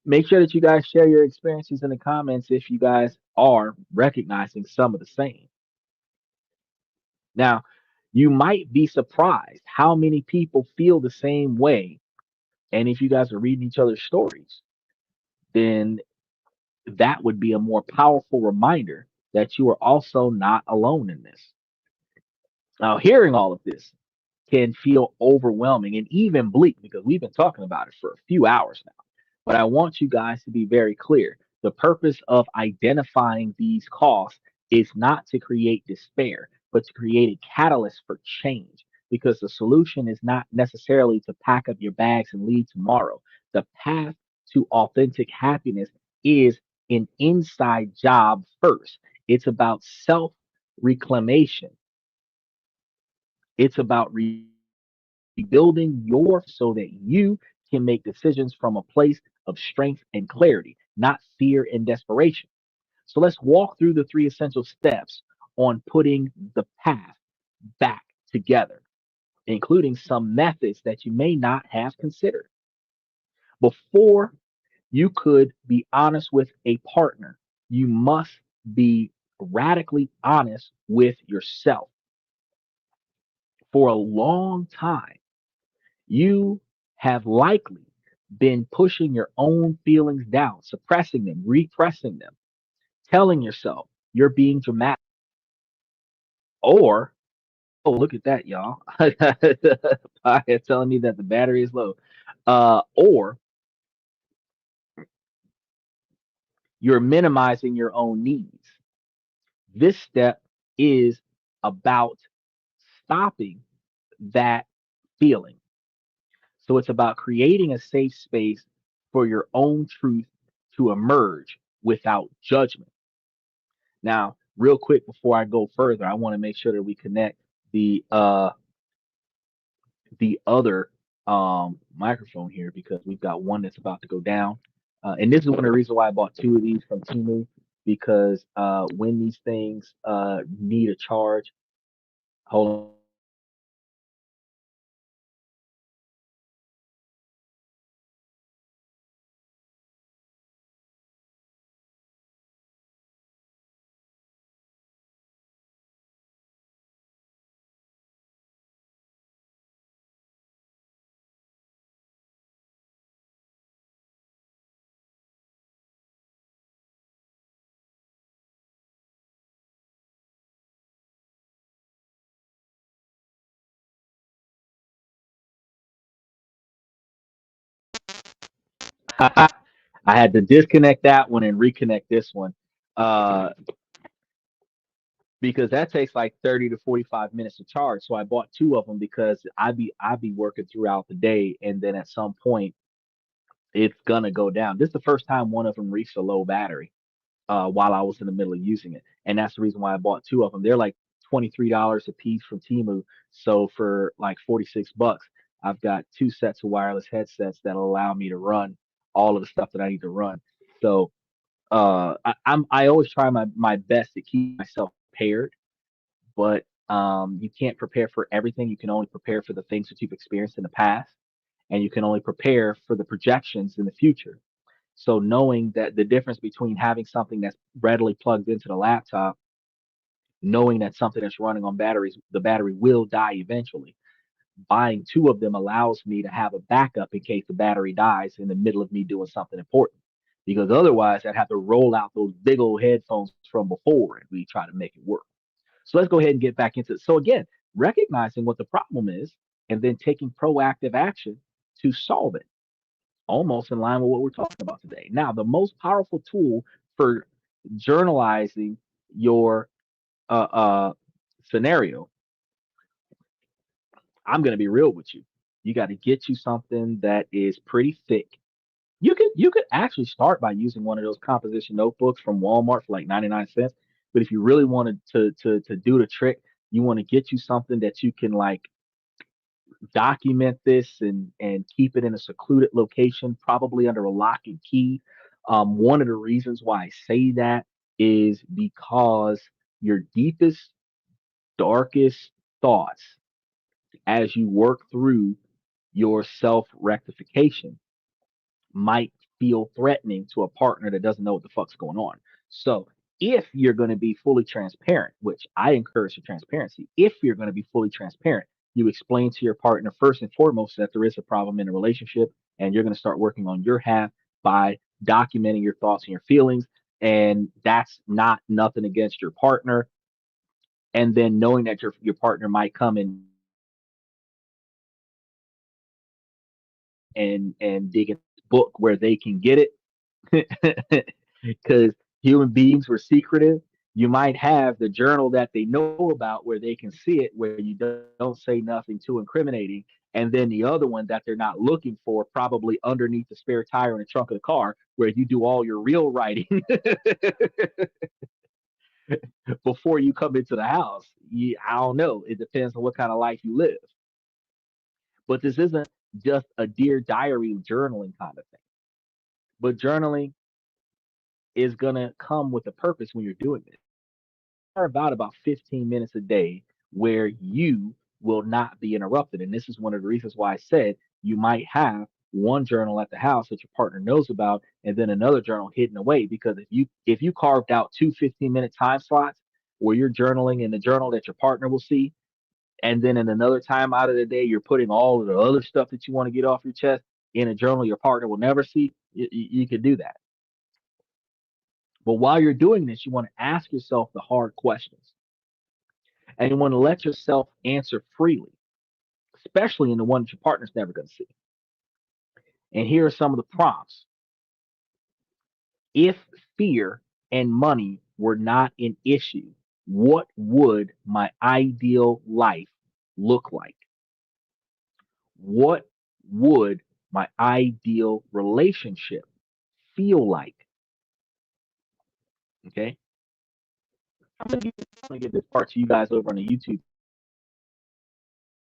Make sure that you guys share your experiences in the comments if you guys are recognizing some of the same. Now, you might be surprised how many people feel the same way. And if you guys are reading each other's stories, then that would be a more powerful reminder that you are also not alone in this. Now, hearing all of this can feel overwhelming and even bleak, because we've been talking about it for a few hours now. But I want you guys to be very clear. The purpose of identifying these costs is not to create despair, but to create a catalyst for change. Because the solution is not necessarily to pack up your bags and leave tomorrow. The path to authentic happiness is an inside job first. It's about self reclamation, it's about rebuilding your so that you can make decisions from a place of strength and clarity, not fear and desperation. So let's walk through the three essential steps on putting the path back together, including some methods that you may not have considered. Before you could be honest with a partner, you must be radically honest with yourself. For a long time, you have likely been pushing your own feelings down, suppressing them, repressing them, telling yourself you're being dramatic, or, oh, look at that, y'all. It's telling me that the battery is low. Or you're minimizing your own needs. This step is about stopping that feeling. So it's about creating a safe space for your own truth to emerge without judgment. Now, real quick before I go further, I want to make sure that we connect the other microphone here, because we've got one that's about to go down. And this is one of the reasons why I bought two of these from Timu, because when these things need a charge, hold on. I had to disconnect that one and reconnect this one. Uh, because that takes like 30 to 45 minutes to charge. So I bought two of them because I be working throughout the day, and then at some point it's gonna go down. This is the first time one of them reached a low battery while I was in the middle of using it, and that's the reason why I bought two of them. They're like $23 a piece from Temu. So for like 46 bucks, I've got two sets of wireless headsets that'll allow me to run all of the stuff that I need to run. So I always try my best to keep myself prepared, but you can't prepare for everything. You can only prepare for the things that you've experienced in the past, and you can only prepare for the projections in the future. So knowing that the difference between having something that's readily plugged into the laptop, knowing that something that's running on batteries, the battery will die eventually. Buying two of them allows me to have a backup in case the battery dies in the middle of me doing something important. Because otherwise, I'd have to roll out those big old headphones from before and we try to make it work. So let's go ahead and get back into it. So again, recognizing what the problem is and then taking proactive action to solve it, almost in line with what we're talking about today. Now, the most powerful tool for journalizing your scenario, I'm going to be real with you. You got to get you something that is pretty thick. You could actually start by using one of those composition notebooks from Walmart for like 99 cents. But if you really wanted to do the trick, you want to get you something that you can like document this and keep it in a secluded location, probably under a lock and key. One of the reasons why I say that is because your deepest, darkest thoughts, as you work through your self rectification, might feel threatening to a partner that doesn't know what the fuck's going on. So if you're going to be fully transparent, which I encourage the transparency, if you're going to be fully transparent, you explain to your partner first and foremost that there is a problem in a relationship and you're going to start working on your half by documenting your thoughts and your feelings. And that's not nothing against your partner. And then knowing that your partner might come in and dig in this book where they can get it because human beings were secretive. You might have the journal that they know about where they can see it, where you don't say nothing too incriminating. And then the other one that they're not looking for, probably underneath the spare tire in the trunk of the car, where you do all your real writing before you come into the house. I don't know. It depends on what kind of life you live. But this isn't just a dear diary journaling kind of thing. But journaling is going to come with a purpose when you're doing it. Are about 15 minutes a day where you will not be interrupted. And this is one of the reasons why I said you might have one journal at the house that your partner knows about and then another journal hidden away, because if you carved out two 15-minute time slots where you're journaling in the journal that your partner will see, and then in another time out of the day you're putting all of the other stuff that you want to get off your chest in a journal your partner will never see, you could do that. But while you're doing this, you want to ask yourself the hard questions. And you want to let yourself answer freely, especially in the one that your partner's never going to see. And here are some of the prompts. If fear and money were not an issue, what would my ideal life look like? What would my ideal relationship feel like? Okay. I'm gonna give this part to you guys over on the YouTube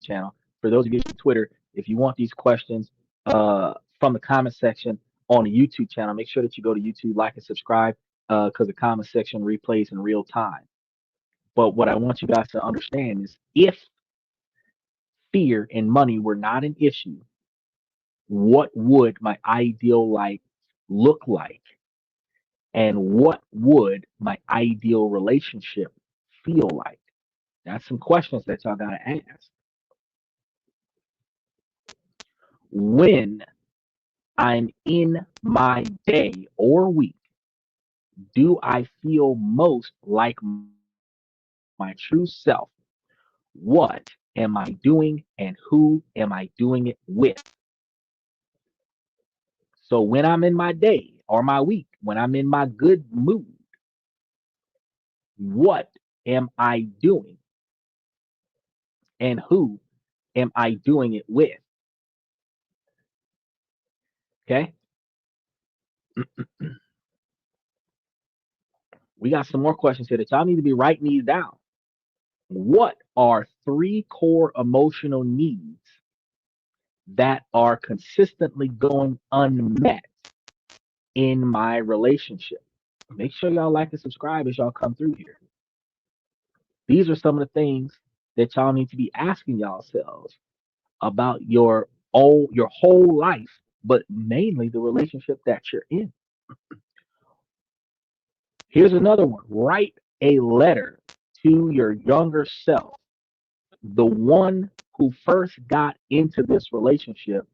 channel. For those of you on Twitter, if you want these questions from the comment section on the YouTube channel, make sure that you go to YouTube, like and subscribe, because the comment section replays in real time. But what I want you guys to understand is if fear and money were not an issue, what would my ideal life look like? And what would my ideal relationship feel like? That's some questions that y'all got to ask. When I'm in my day or week, do I feel most like my true self? What am I doing and who am I doing it with? So when I'm in my day or my week, when I'm in my good mood, what am I doing and who am I doing it with? Okay. We got some more questions here that y'all need to be writing these down. What are three core emotional needs that are consistently going unmet in my relationship? Make sure y'all like and subscribe as y'all come through here. These are some of the things that y'all need to be asking yourselves about your whole life, but mainly the relationship that you're in. Here's another one. Write a letter to your younger self, the one who first got into this relationship.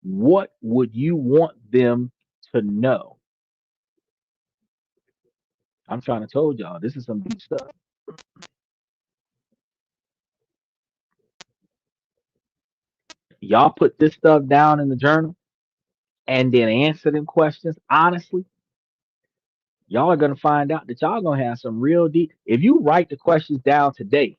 What would you want them to know? I'm trying to tell y'all, this is some deep stuff. Y'all put this stuff down in the journal and then answer them questions honestly. Y'all are gonna find out that y'all gonna have some real deep. If you write the questions down today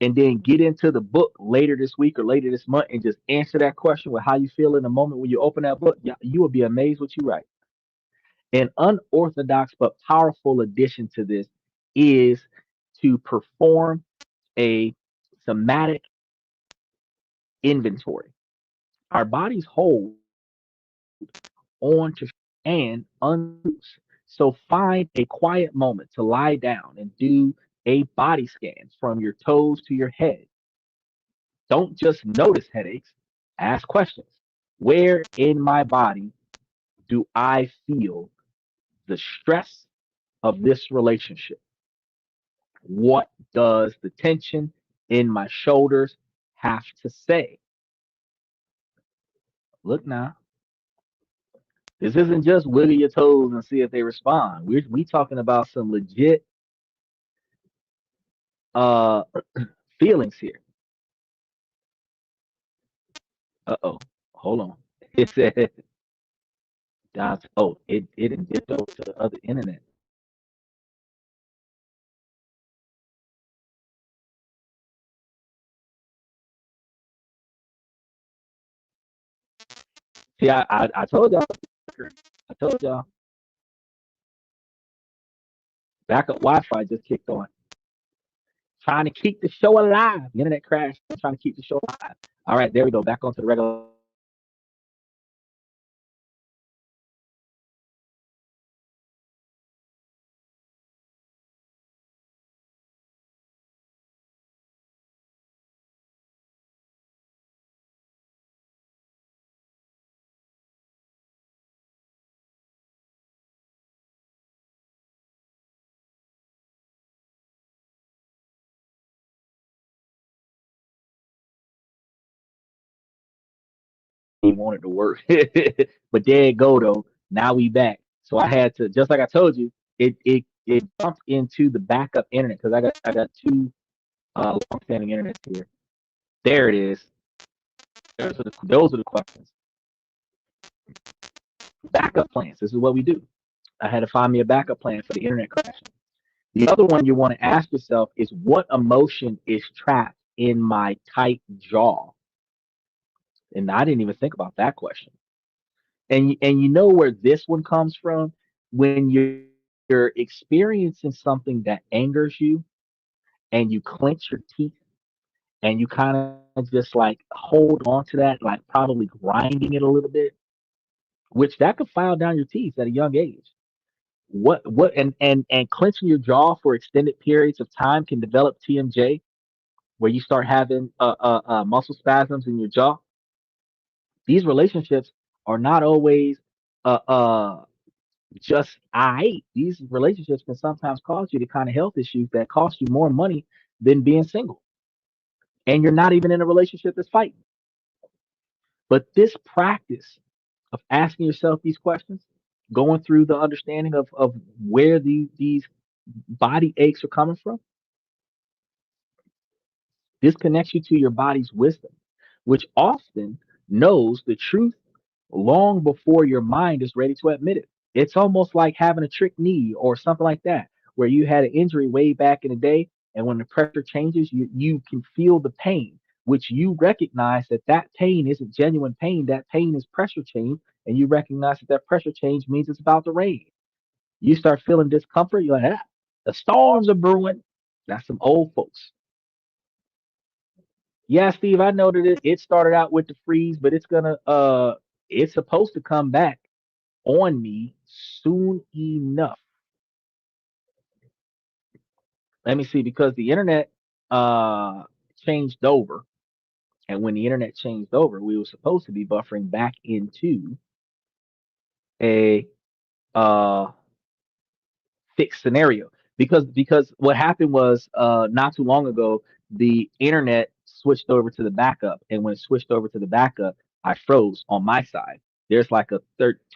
and then get into the book later this week or later this month and just answer that question with how you feel in the moment when you open that book, you will be amazed what you write. An unorthodox but powerful addition to this is to perform a somatic inventory. Our bodies hold on to and unloose. So find a quiet moment to lie down and do a body scan from your toes to your head. Don't just notice headaches, ask questions. Where in my body do I feel the stress of this relationship? What does the tension in my shoulders have to say? Look now, this isn't just wiggle your toes and see if they respond. We talking about some legit uh feelings here. Uh-oh. Hold on. It said that's it dipped over to the other internet. See, I told y'all. I told y'all. Backup Wi-Fi just kicked on. Trying to keep the show alive. The internet crashed. I'm trying to keep the show alive. All right, there we go. Back onto the regular. He wanted to work, but there it go though. Now we back. So I had to, just like I told you, it jumped into the backup internet because I got two long-standing internets here. There it is. Those are the questions. Backup plans. This is what we do. I had to find me a backup plan for the internet connection. The other one you want to ask yourself is what emotion is trapped in my tight jaw? And I didn't even think about that question. And you know where this one comes from? When you're experiencing something that angers you and you clench your teeth and you kind of just like hold on to that, like probably grinding it a little bit, which that could file down your teeth at a young age. What and clenching your jaw for extended periods of time can develop TMJ, where you start having muscle spasms in your jaw. These relationships are not always uh, uh, just I. These relationships can sometimes cause you the kind of health issues that cost you more money than being single, and you're not even in a relationship that's fighting. But this practice of asking yourself these questions, going through the understanding of where these body aches are coming from, this connects you to your body's wisdom, which often knows the truth long before your mind is ready to admit it. It's almost like having a trick knee or something like that, where you had an injury way back in the day, and when the pressure changes, you can feel the pain, which you recognize that that pain isn't genuine pain. That pain is pressure change, and you recognize that that pressure change means it's about to rain. You start feeling discomfort. You're like, ah, the storms are brewing. That's some old folks. Yeah, Steve, I know that it started out with the freeze, but it's supposed to come back on me soon enough. Let me see, because the internet uh changed over, and when the internet changed over, we were supposed to be buffering back into a uh fixed scenario, because what happened was not too long ago the internet switched over to the backup, and when it switched over to the backup, I froze on my side. There's like a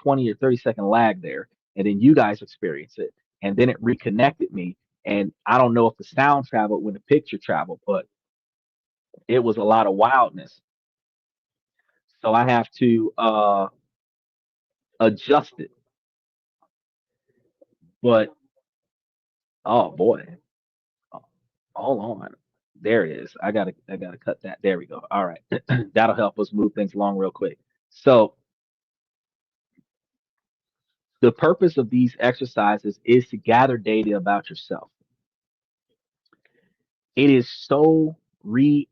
20 or 30-second lag there, and then you guys experience it, and then it reconnected me, and I don't know if the sound traveled when the picture traveled, but it was a lot of wildness. So I have to adjust it. But oh boy, hold on. There it is. I gotta cut that. There we go. All right. That'll help us move things along real quick. So the purpose of these exercises is to gather data about yourself. It is so reacquainted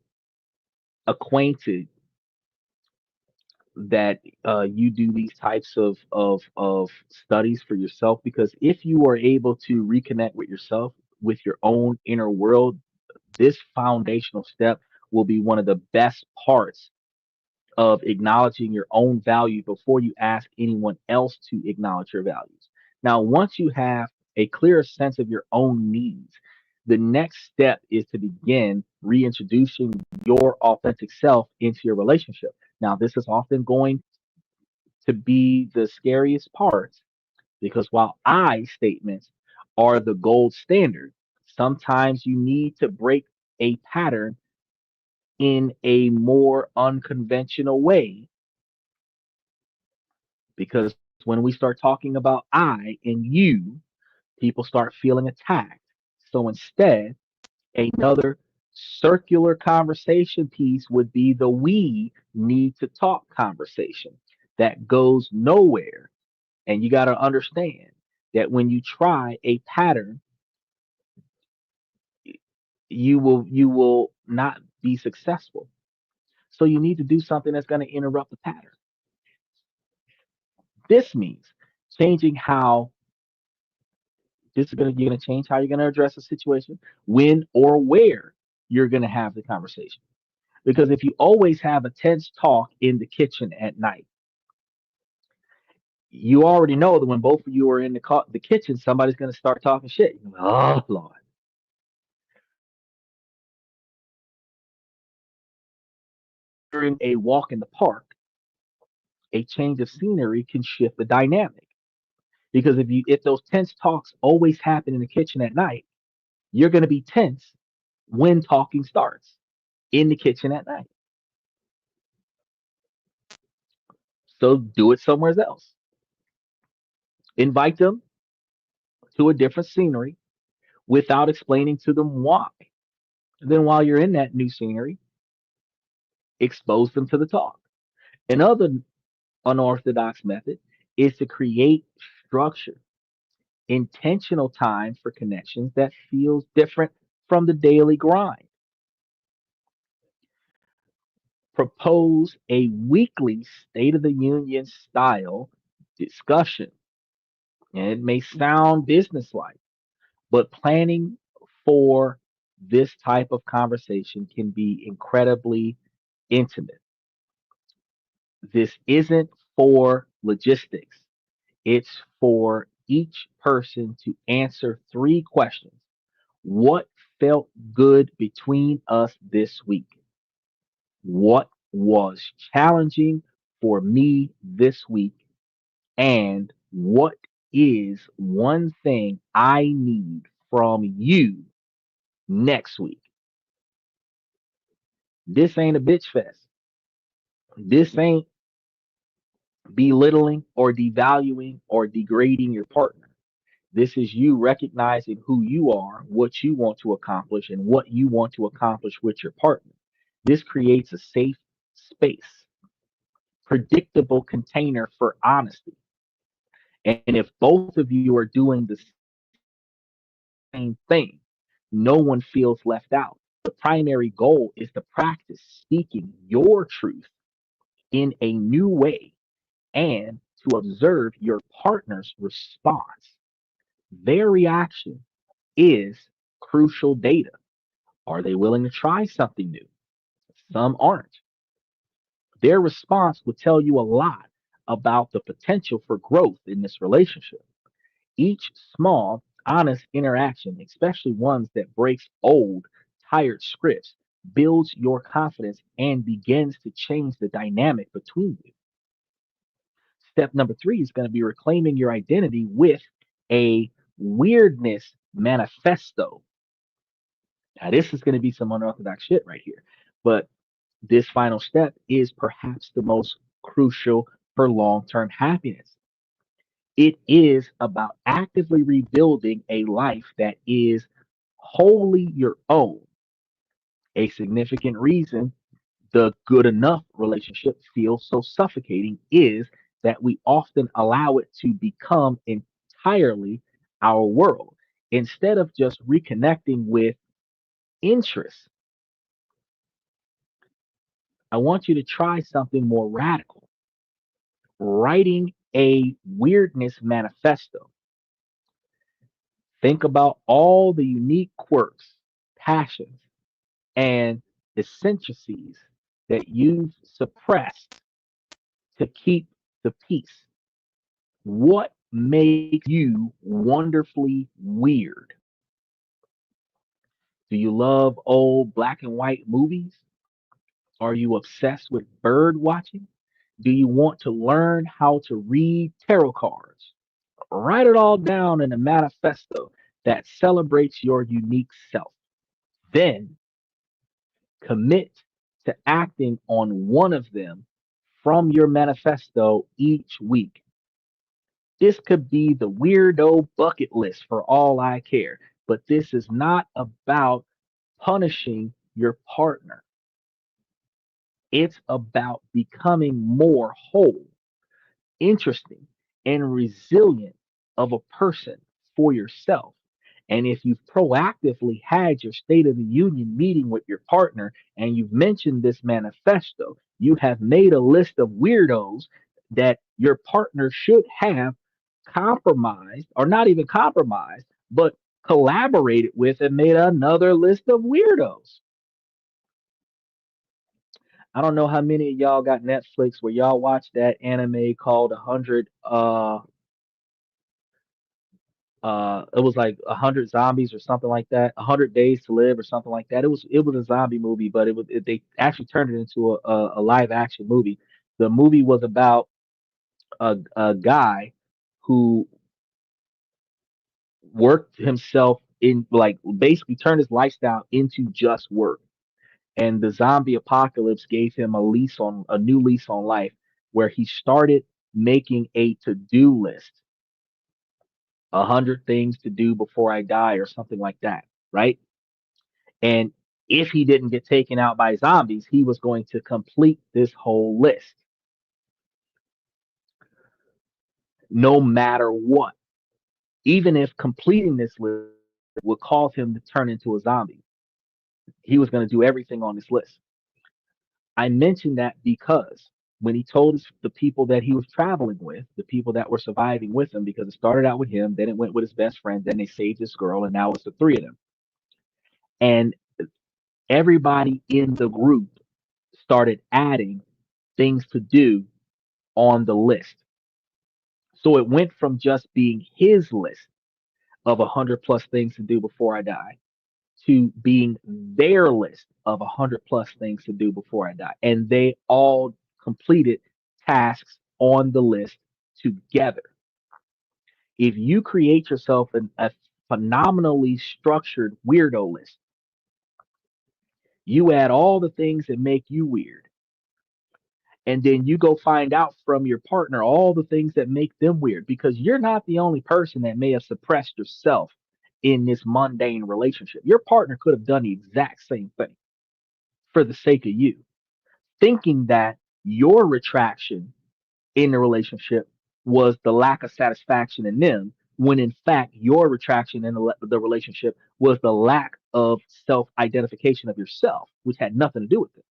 that you do these types of studies for yourself, because if you are able to reconnect with yourself, with your own inner world, this foundational step will be one of the best parts of acknowledging your own value before you ask anyone else to acknowledge your values. Now, once you have a clearer sense of your own needs, the next step is to begin reintroducing your authentic self into your relationship. Now, this is often going to be the scariest part, because while I statements are the gold standard, sometimes you need to break a pattern in a more unconventional way, because when we start talking about I and you, people start feeling attacked. So instead, another circular conversation piece would be the we need to talk conversation that goes nowhere. And you got to understand that when you try a pattern, you will not be successful. So you need to do something that's going to interrupt the pattern. This means changing how this is going to you're going to change how you're going to address a situation, when or where you're going to have the conversation. Because if you always have a tense talk in the kitchen at night, you already know that when both of you are in the kitchen, somebody's going to start talking shit. You're like, oh Lord. During a walk in the park, a change of scenery can shift the dynamic. Because if those tense talks always happen in the kitchen at night, you're going to be tense when talking starts in the kitchen at night. So do it somewhere else. Invite them to a different scenery without explaining to them why. Then while you're in that new scenery, expose them to the talk. Another unorthodox method is to create structure, intentional time for connections that feels different from the daily grind. Propose a weekly State of the Union style discussion. And it may sound businesslike, but planning for this type of conversation can be incredibly intimate. This isn't for logistics, it's for each person to answer three questions. What felt good between us this week? What was challenging for me this week? And what is one thing I need from you next week? This ain't a bitch fest. This ain't belittling or devaluing or degrading your partner. This is you recognizing who you are, what you want to accomplish, and what you want to accomplish with your partner. This creates a safe space, predictable container for honesty. And if both of you are doing the same thing, no one feels left out. The primary goal is to practice speaking your truth in a new way and to observe your partner's response. Their reaction is crucial data. Are they willing to try something new? Some aren't. Their response will tell you a lot about the potential for growth in this relationship. Each small, honest interaction, especially ones that breaks old, tired scripts, builds your confidence and begins to change the dynamic between you. Step number three is going to be reclaiming your identity with a weirdness manifesto. Now, this is going to be some unorthodox shit right here, but this final step is perhaps the most crucial for long term happiness. It is about actively rebuilding a life that is wholly your own. A significant reason the good enough relationship feels so suffocating is that we often allow it to become entirely our world instead of just reconnecting with interests. I want you to try something more radical, writing a weirdness manifesto. Think about all the unique quirks, passions, and eccentricities that you've suppressed to keep the peace. What makes you wonderfully weird? Do you love old black and white movies? Are you obsessed with bird watching? Do you want to learn how to read tarot cards? Write it all down in a manifesto that celebrates your unique self. Then commit to acting on one of them from your manifesto each week. This could be the weirdo bucket list for all I care, but this is not about punishing your partner. It's about becoming more whole, interesting, and resilient of a person for yourself. And if you've proactively had your State of the Union meeting with your partner and you've mentioned this manifesto, you have made a list of weirdos that your partner should have compromised, or not even compromised, but collaborated with and made another list of weirdos. I don't know how many of y'all got Netflix where y'all watch that anime called 100 it was like 100 zombies or something like that, 100 days to live or something like that. It was a zombie movie, but they actually turned it into a live action movie. The movie was about a guy who worked himself in, like, basically turned his lifestyle into just work, and the zombie apocalypse gave him a new lease on life, where he started making a to-do list, 100 things to do before I die or something like that, right? And if he didn't get taken out by zombies, he was going to complete this whole list no matter what. Even if completing this list would cause him to turn into a zombie, he was going to do everything on this list. I mentioned that because when he told the people that he was traveling with, the people that were surviving with him, because it started out with him, then it went with his best friend, then they saved this girl, and now it's the three of them. And everybody in the group started adding things to do on the list. So it went from just being his list of 100 plus things to do before I die to being their list of 100 plus things to do before I die. And they all completed tasks on the list together. If you create yourself a phenomenally structured weirdo list, you add all the things that make you weird, and then you go find out from your partner all the things that make them weird, because you're not the only person that may have suppressed yourself in this mundane relationship. Your partner could have done the exact same thing for the sake of you, thinking that your retraction in the relationship was the lack of satisfaction in them, when in fact your retraction in the relationship was the lack of self identification of yourself, which had nothing to do with it.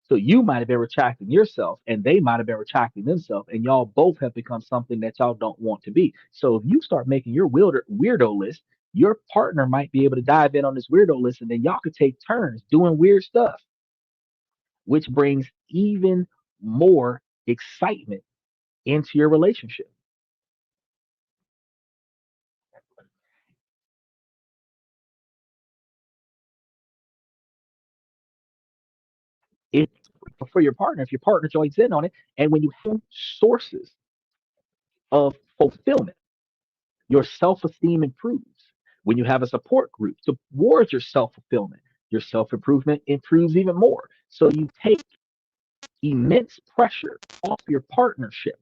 So you might have been retracting yourself and they might have been retracting themselves, and y'all both have become something that y'all don't want to be. So if you start making your weirdo list, your partner might be able to dive in on this weirdo list, and then y'all could take turns doing weird stuff, which brings even more excitement into your relationship. If for your partner, if your partner joins in on it, and when you have sources of fulfillment, your self-esteem improves. When you have a support group towards your self-fulfillment, your self-improvement improves even more. So you take immense pressure off your partnership.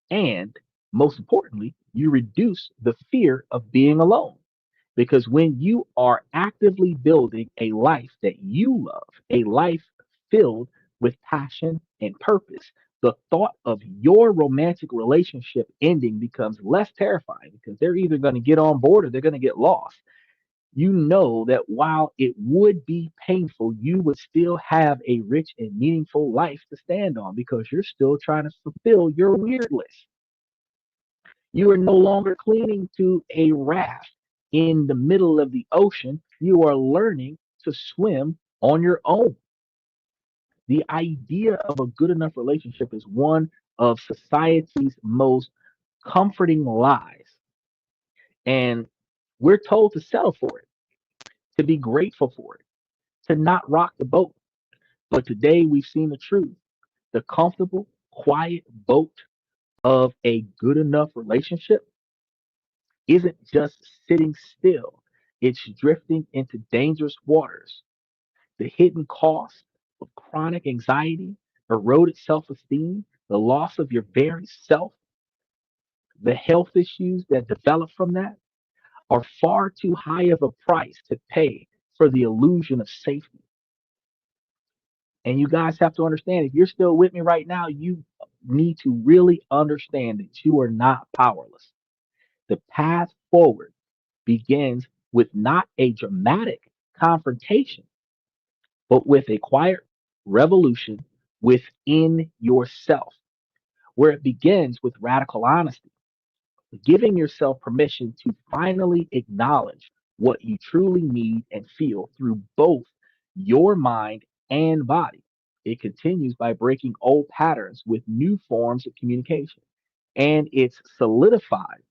And most importantly, you reduce the fear of being alone. Because when you are actively building a life that you love, a life filled with passion and purpose, the thought of your romantic relationship ending becomes less terrifying because they're either going to get on board or they're going to get lost. You know that while it would be painful, you would still have a rich and meaningful life to stand on because you're still trying to fulfill your weird list. You are no longer clinging to a raft in the middle of the ocean. You are learning to swim on your own. The idea of a good enough relationship is one of society's most comforting lies. And we're told to settle for it, to be grateful for it, to not rock the boat. But today we've seen the truth. The comfortable, quiet boat of a good enough relationship isn't just sitting still, it's drifting into dangerous waters. The hidden cost of chronic anxiety, eroded self esteem, the loss of your very self, the health issues that develop from that are far too high of a price to pay for the illusion of safety. And you guys have to understand, if you're still with me right now, you need to really understand that you are not powerless. The path forward begins with not a dramatic confrontation, but with a quiet revolution within yourself, where it begins with radical honesty, giving yourself permission to finally acknowledge what you truly need and feel through both your mind and body. It continues by breaking old patterns with new forms of communication. And it's solidified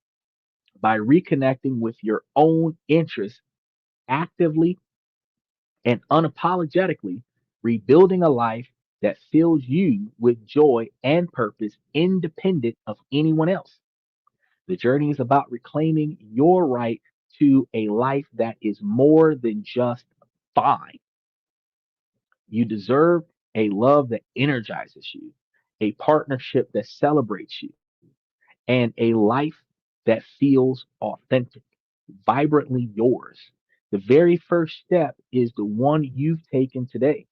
by reconnecting with your own interests actively and unapologetically, rebuilding a life that fills you with joy and purpose independent of anyone else. The journey is about reclaiming your right to a life that is more than just fine. You deserve a love that energizes you, a partnership that celebrates you, and a life that feels authentic, vibrantly yours. The very first step is the one you've taken today,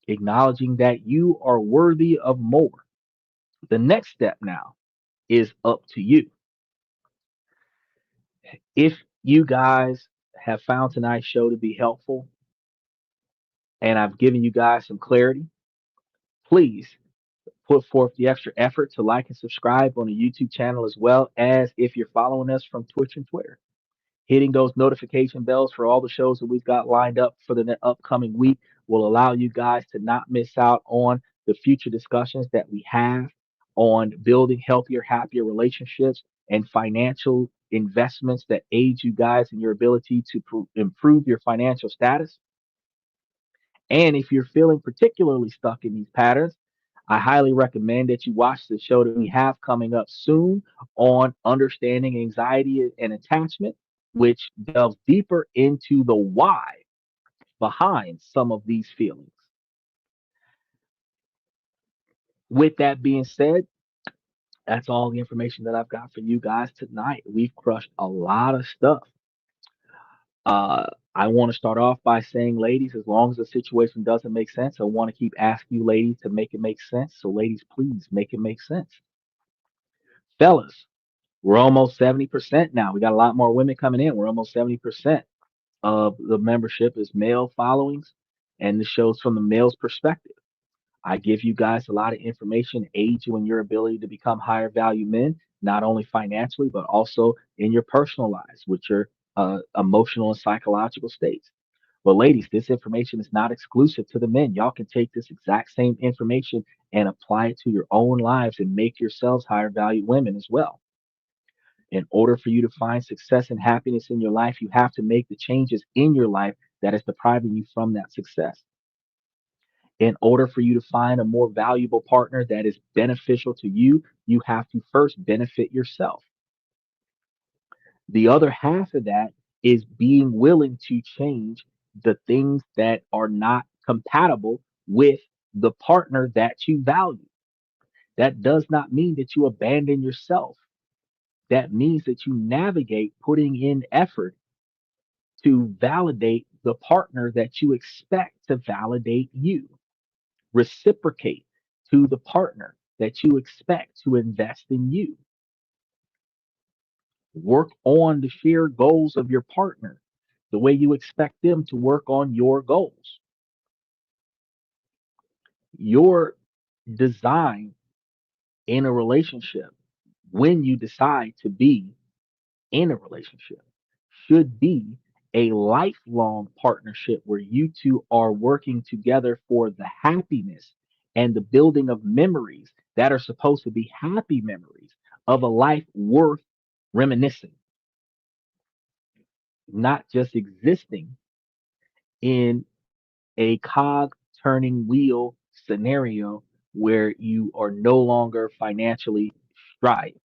acknowledging that you are worthy of more. The next step now is up to you. If you guys have found tonight's show to be helpful and I've given you guys some clarity, please put forth the extra effort to like and subscribe on the YouTube channel as well as if you're following us from Twitch and Twitter. Hitting those notification bells for all the shows that we've got lined up for the upcoming week will allow you guys to not miss out on the future discussions that we have on building healthier, happier relationships and financial investments that aid you guys in your ability to improve your financial status. And if you're feeling particularly stuck in these patterns, I highly recommend that you watch the show that we have coming up soon on understanding anxiety and attachment, which delves deeper into the why behind some of these feelings. With that being said, that's all the information that I've got for you guys tonight. We've crushed a lot of stuff. Uh, I want to start off by saying, ladies, as long as the situation doesn't make sense, I want to keep asking you, ladies, to make it make sense. So, ladies, please make it make sense. Fellas, we're almost 70% now. We got a lot more women coming in. We're almost 70%. of the membership is male followings, and this shows from the male's perspective. I give you guys a lot of information, aid you in your ability to become higher value men, not only financially, but also in your personal lives with your emotional and psychological states. But ladies, this information is not exclusive to the men. Y'all can take this exact same information and apply it to your own lives and make yourselves higher value women as well. In order for you to find success and happiness in your life, you have to make the changes in your life that is depriving you from that success. In order for you to find a more valuable partner that is beneficial to you, you have to first benefit yourself. The other half of that is being willing to change the things that are not compatible with the partner that you value. That does not mean that you abandon yourself. That means that you navigate putting in effort to validate the partner that you expect to validate you. Reciprocate to the partner that you expect to invest in you. Work on the shared goals of your partner the way you expect them to work on your goals. Your design in a relationship, when you decide to be in a relationship, should be a lifelong partnership where you two are working together for the happiness and the building of memories that are supposed to be happy memories of a life worth reminiscing, not just existing in a cog turning wheel scenario where you are no longer financially striving.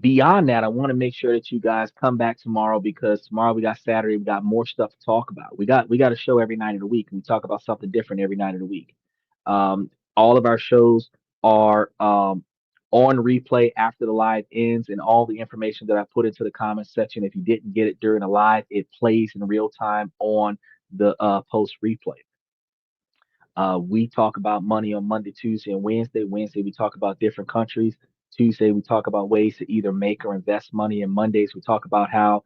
Beyond that, I want to make sure that you guys come back tomorrow because tomorrow we got Saturday, we got more stuff to talk about. We got a show every night of the week, and we talk about something different every night of the week. All of our shows are on replay after the live ends, and all the information that I put into the comments section. If you didn't get it during the live, it plays in real time on the post replay. We talk about money on Monday, Tuesday, and Wednesday. Wednesday, we talk about different countries. Tuesday, we talk about ways to either make or invest money. And Mondays, we talk about how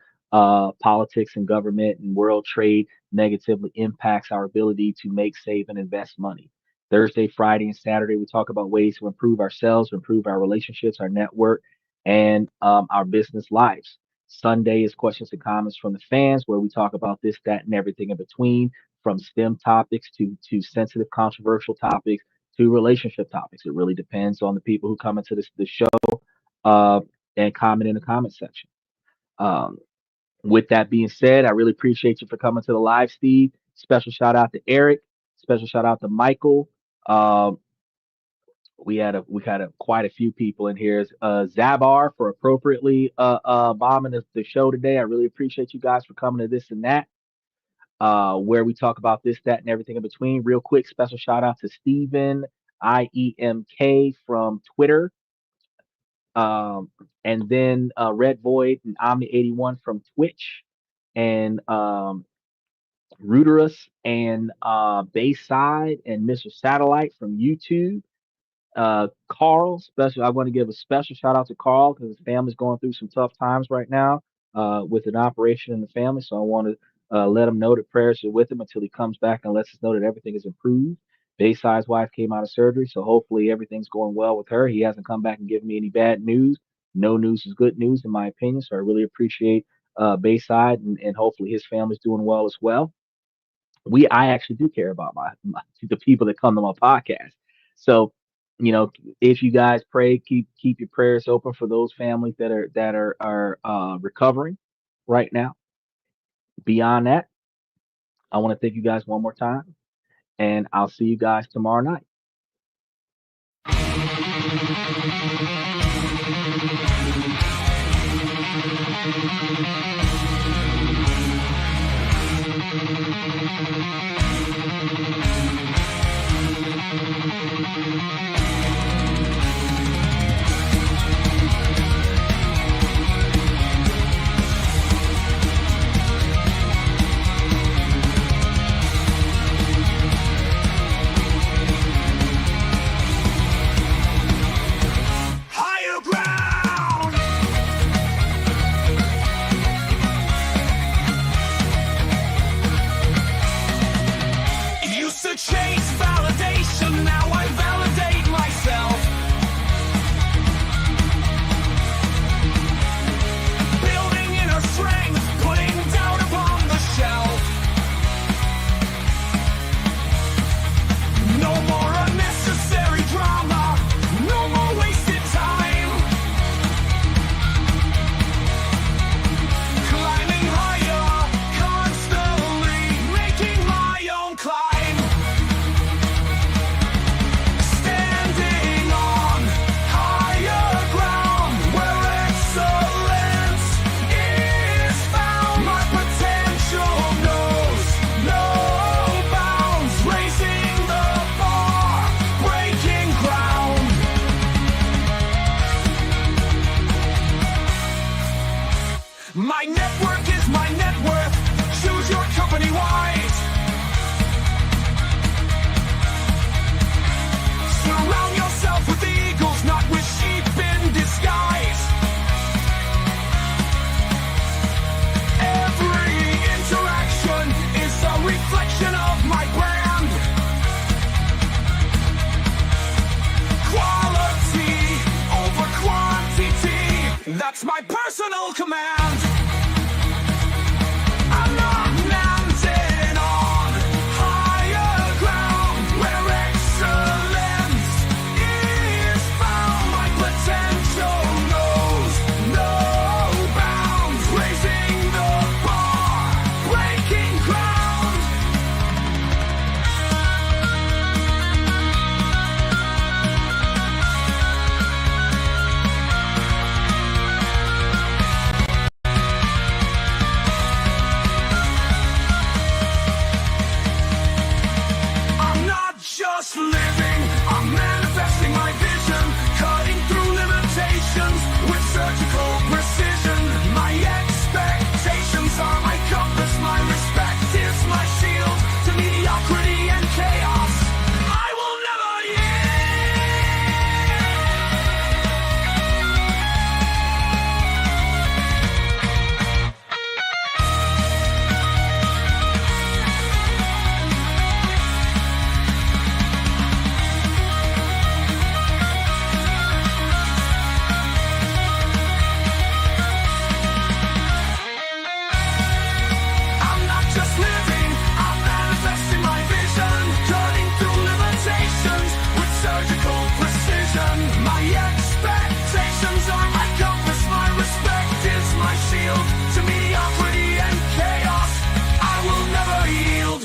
politics and government and world trade negatively impacts our ability to make, save, and invest money. Thursday, Friday, and Saturday, we talk about ways to improve ourselves, improve our relationships, our network, and our business lives. Sunday is questions and comments from the fans, where we talk about this, that, and everything in between, from STEM topics to sensitive, controversial topics to relationship topics. It really depends on the people who come into the show uh, and comment in the comment section. Um, with that being said, I really appreciate you for coming to the live, Steve. Special shout out to Eric. Special shout out to Michael. Um, we had quite a few people in here. Zabar for appropriately bombing the show today. I really appreciate you guys for coming to this and that, where we talk about this, that, and everything in between. Real quick, special shout out to Steven IEMK from Twitter. And then Red Void and Omni81 from Twitch, and Ruderus and Bayside and Mr. Satellite from YouTube. Carl, special. I want to give a special shout out to Carl because his family's going through some tough times right now with an operation in the family. So I want to let him know that prayers are with him until he comes back and lets us know that everything is improved. Bayside's wife came out of surgery, so hopefully everything's going well with her. He hasn't come back and given me any bad news. No news is good news, in my opinion. So I really appreciate Bayside, and hopefully his family's doing well as well. I actually do care about the people that come to my podcast. So, if you guys pray, keep your prayers open for those families that are recovering right now. Beyond that, I want to thank you guys one more time, and I'll see you guys tomorrow night. Higher ground! My network is my net worth. Choose your company wise. Surround yourself with eagles, not with sheep in disguise. Every interaction is a reflection of my brand. Quality over quantity, that's my personal command. I'm not mounted on higher ground where excellence is found. My potential knows no bounds, raising the bar, breaking ground. I'm not just living, I'm manifesting my vision, cutting through limitations with surgical precision. My expectations are my compass, my respect is my shield to mediocrity and chaos. I will never I'm not just living, I'm manifesting my vision, cutting through limitations with surgical precision. My expectations are my compass, my respect is my shield to mediocrity and chaos. I will never yield.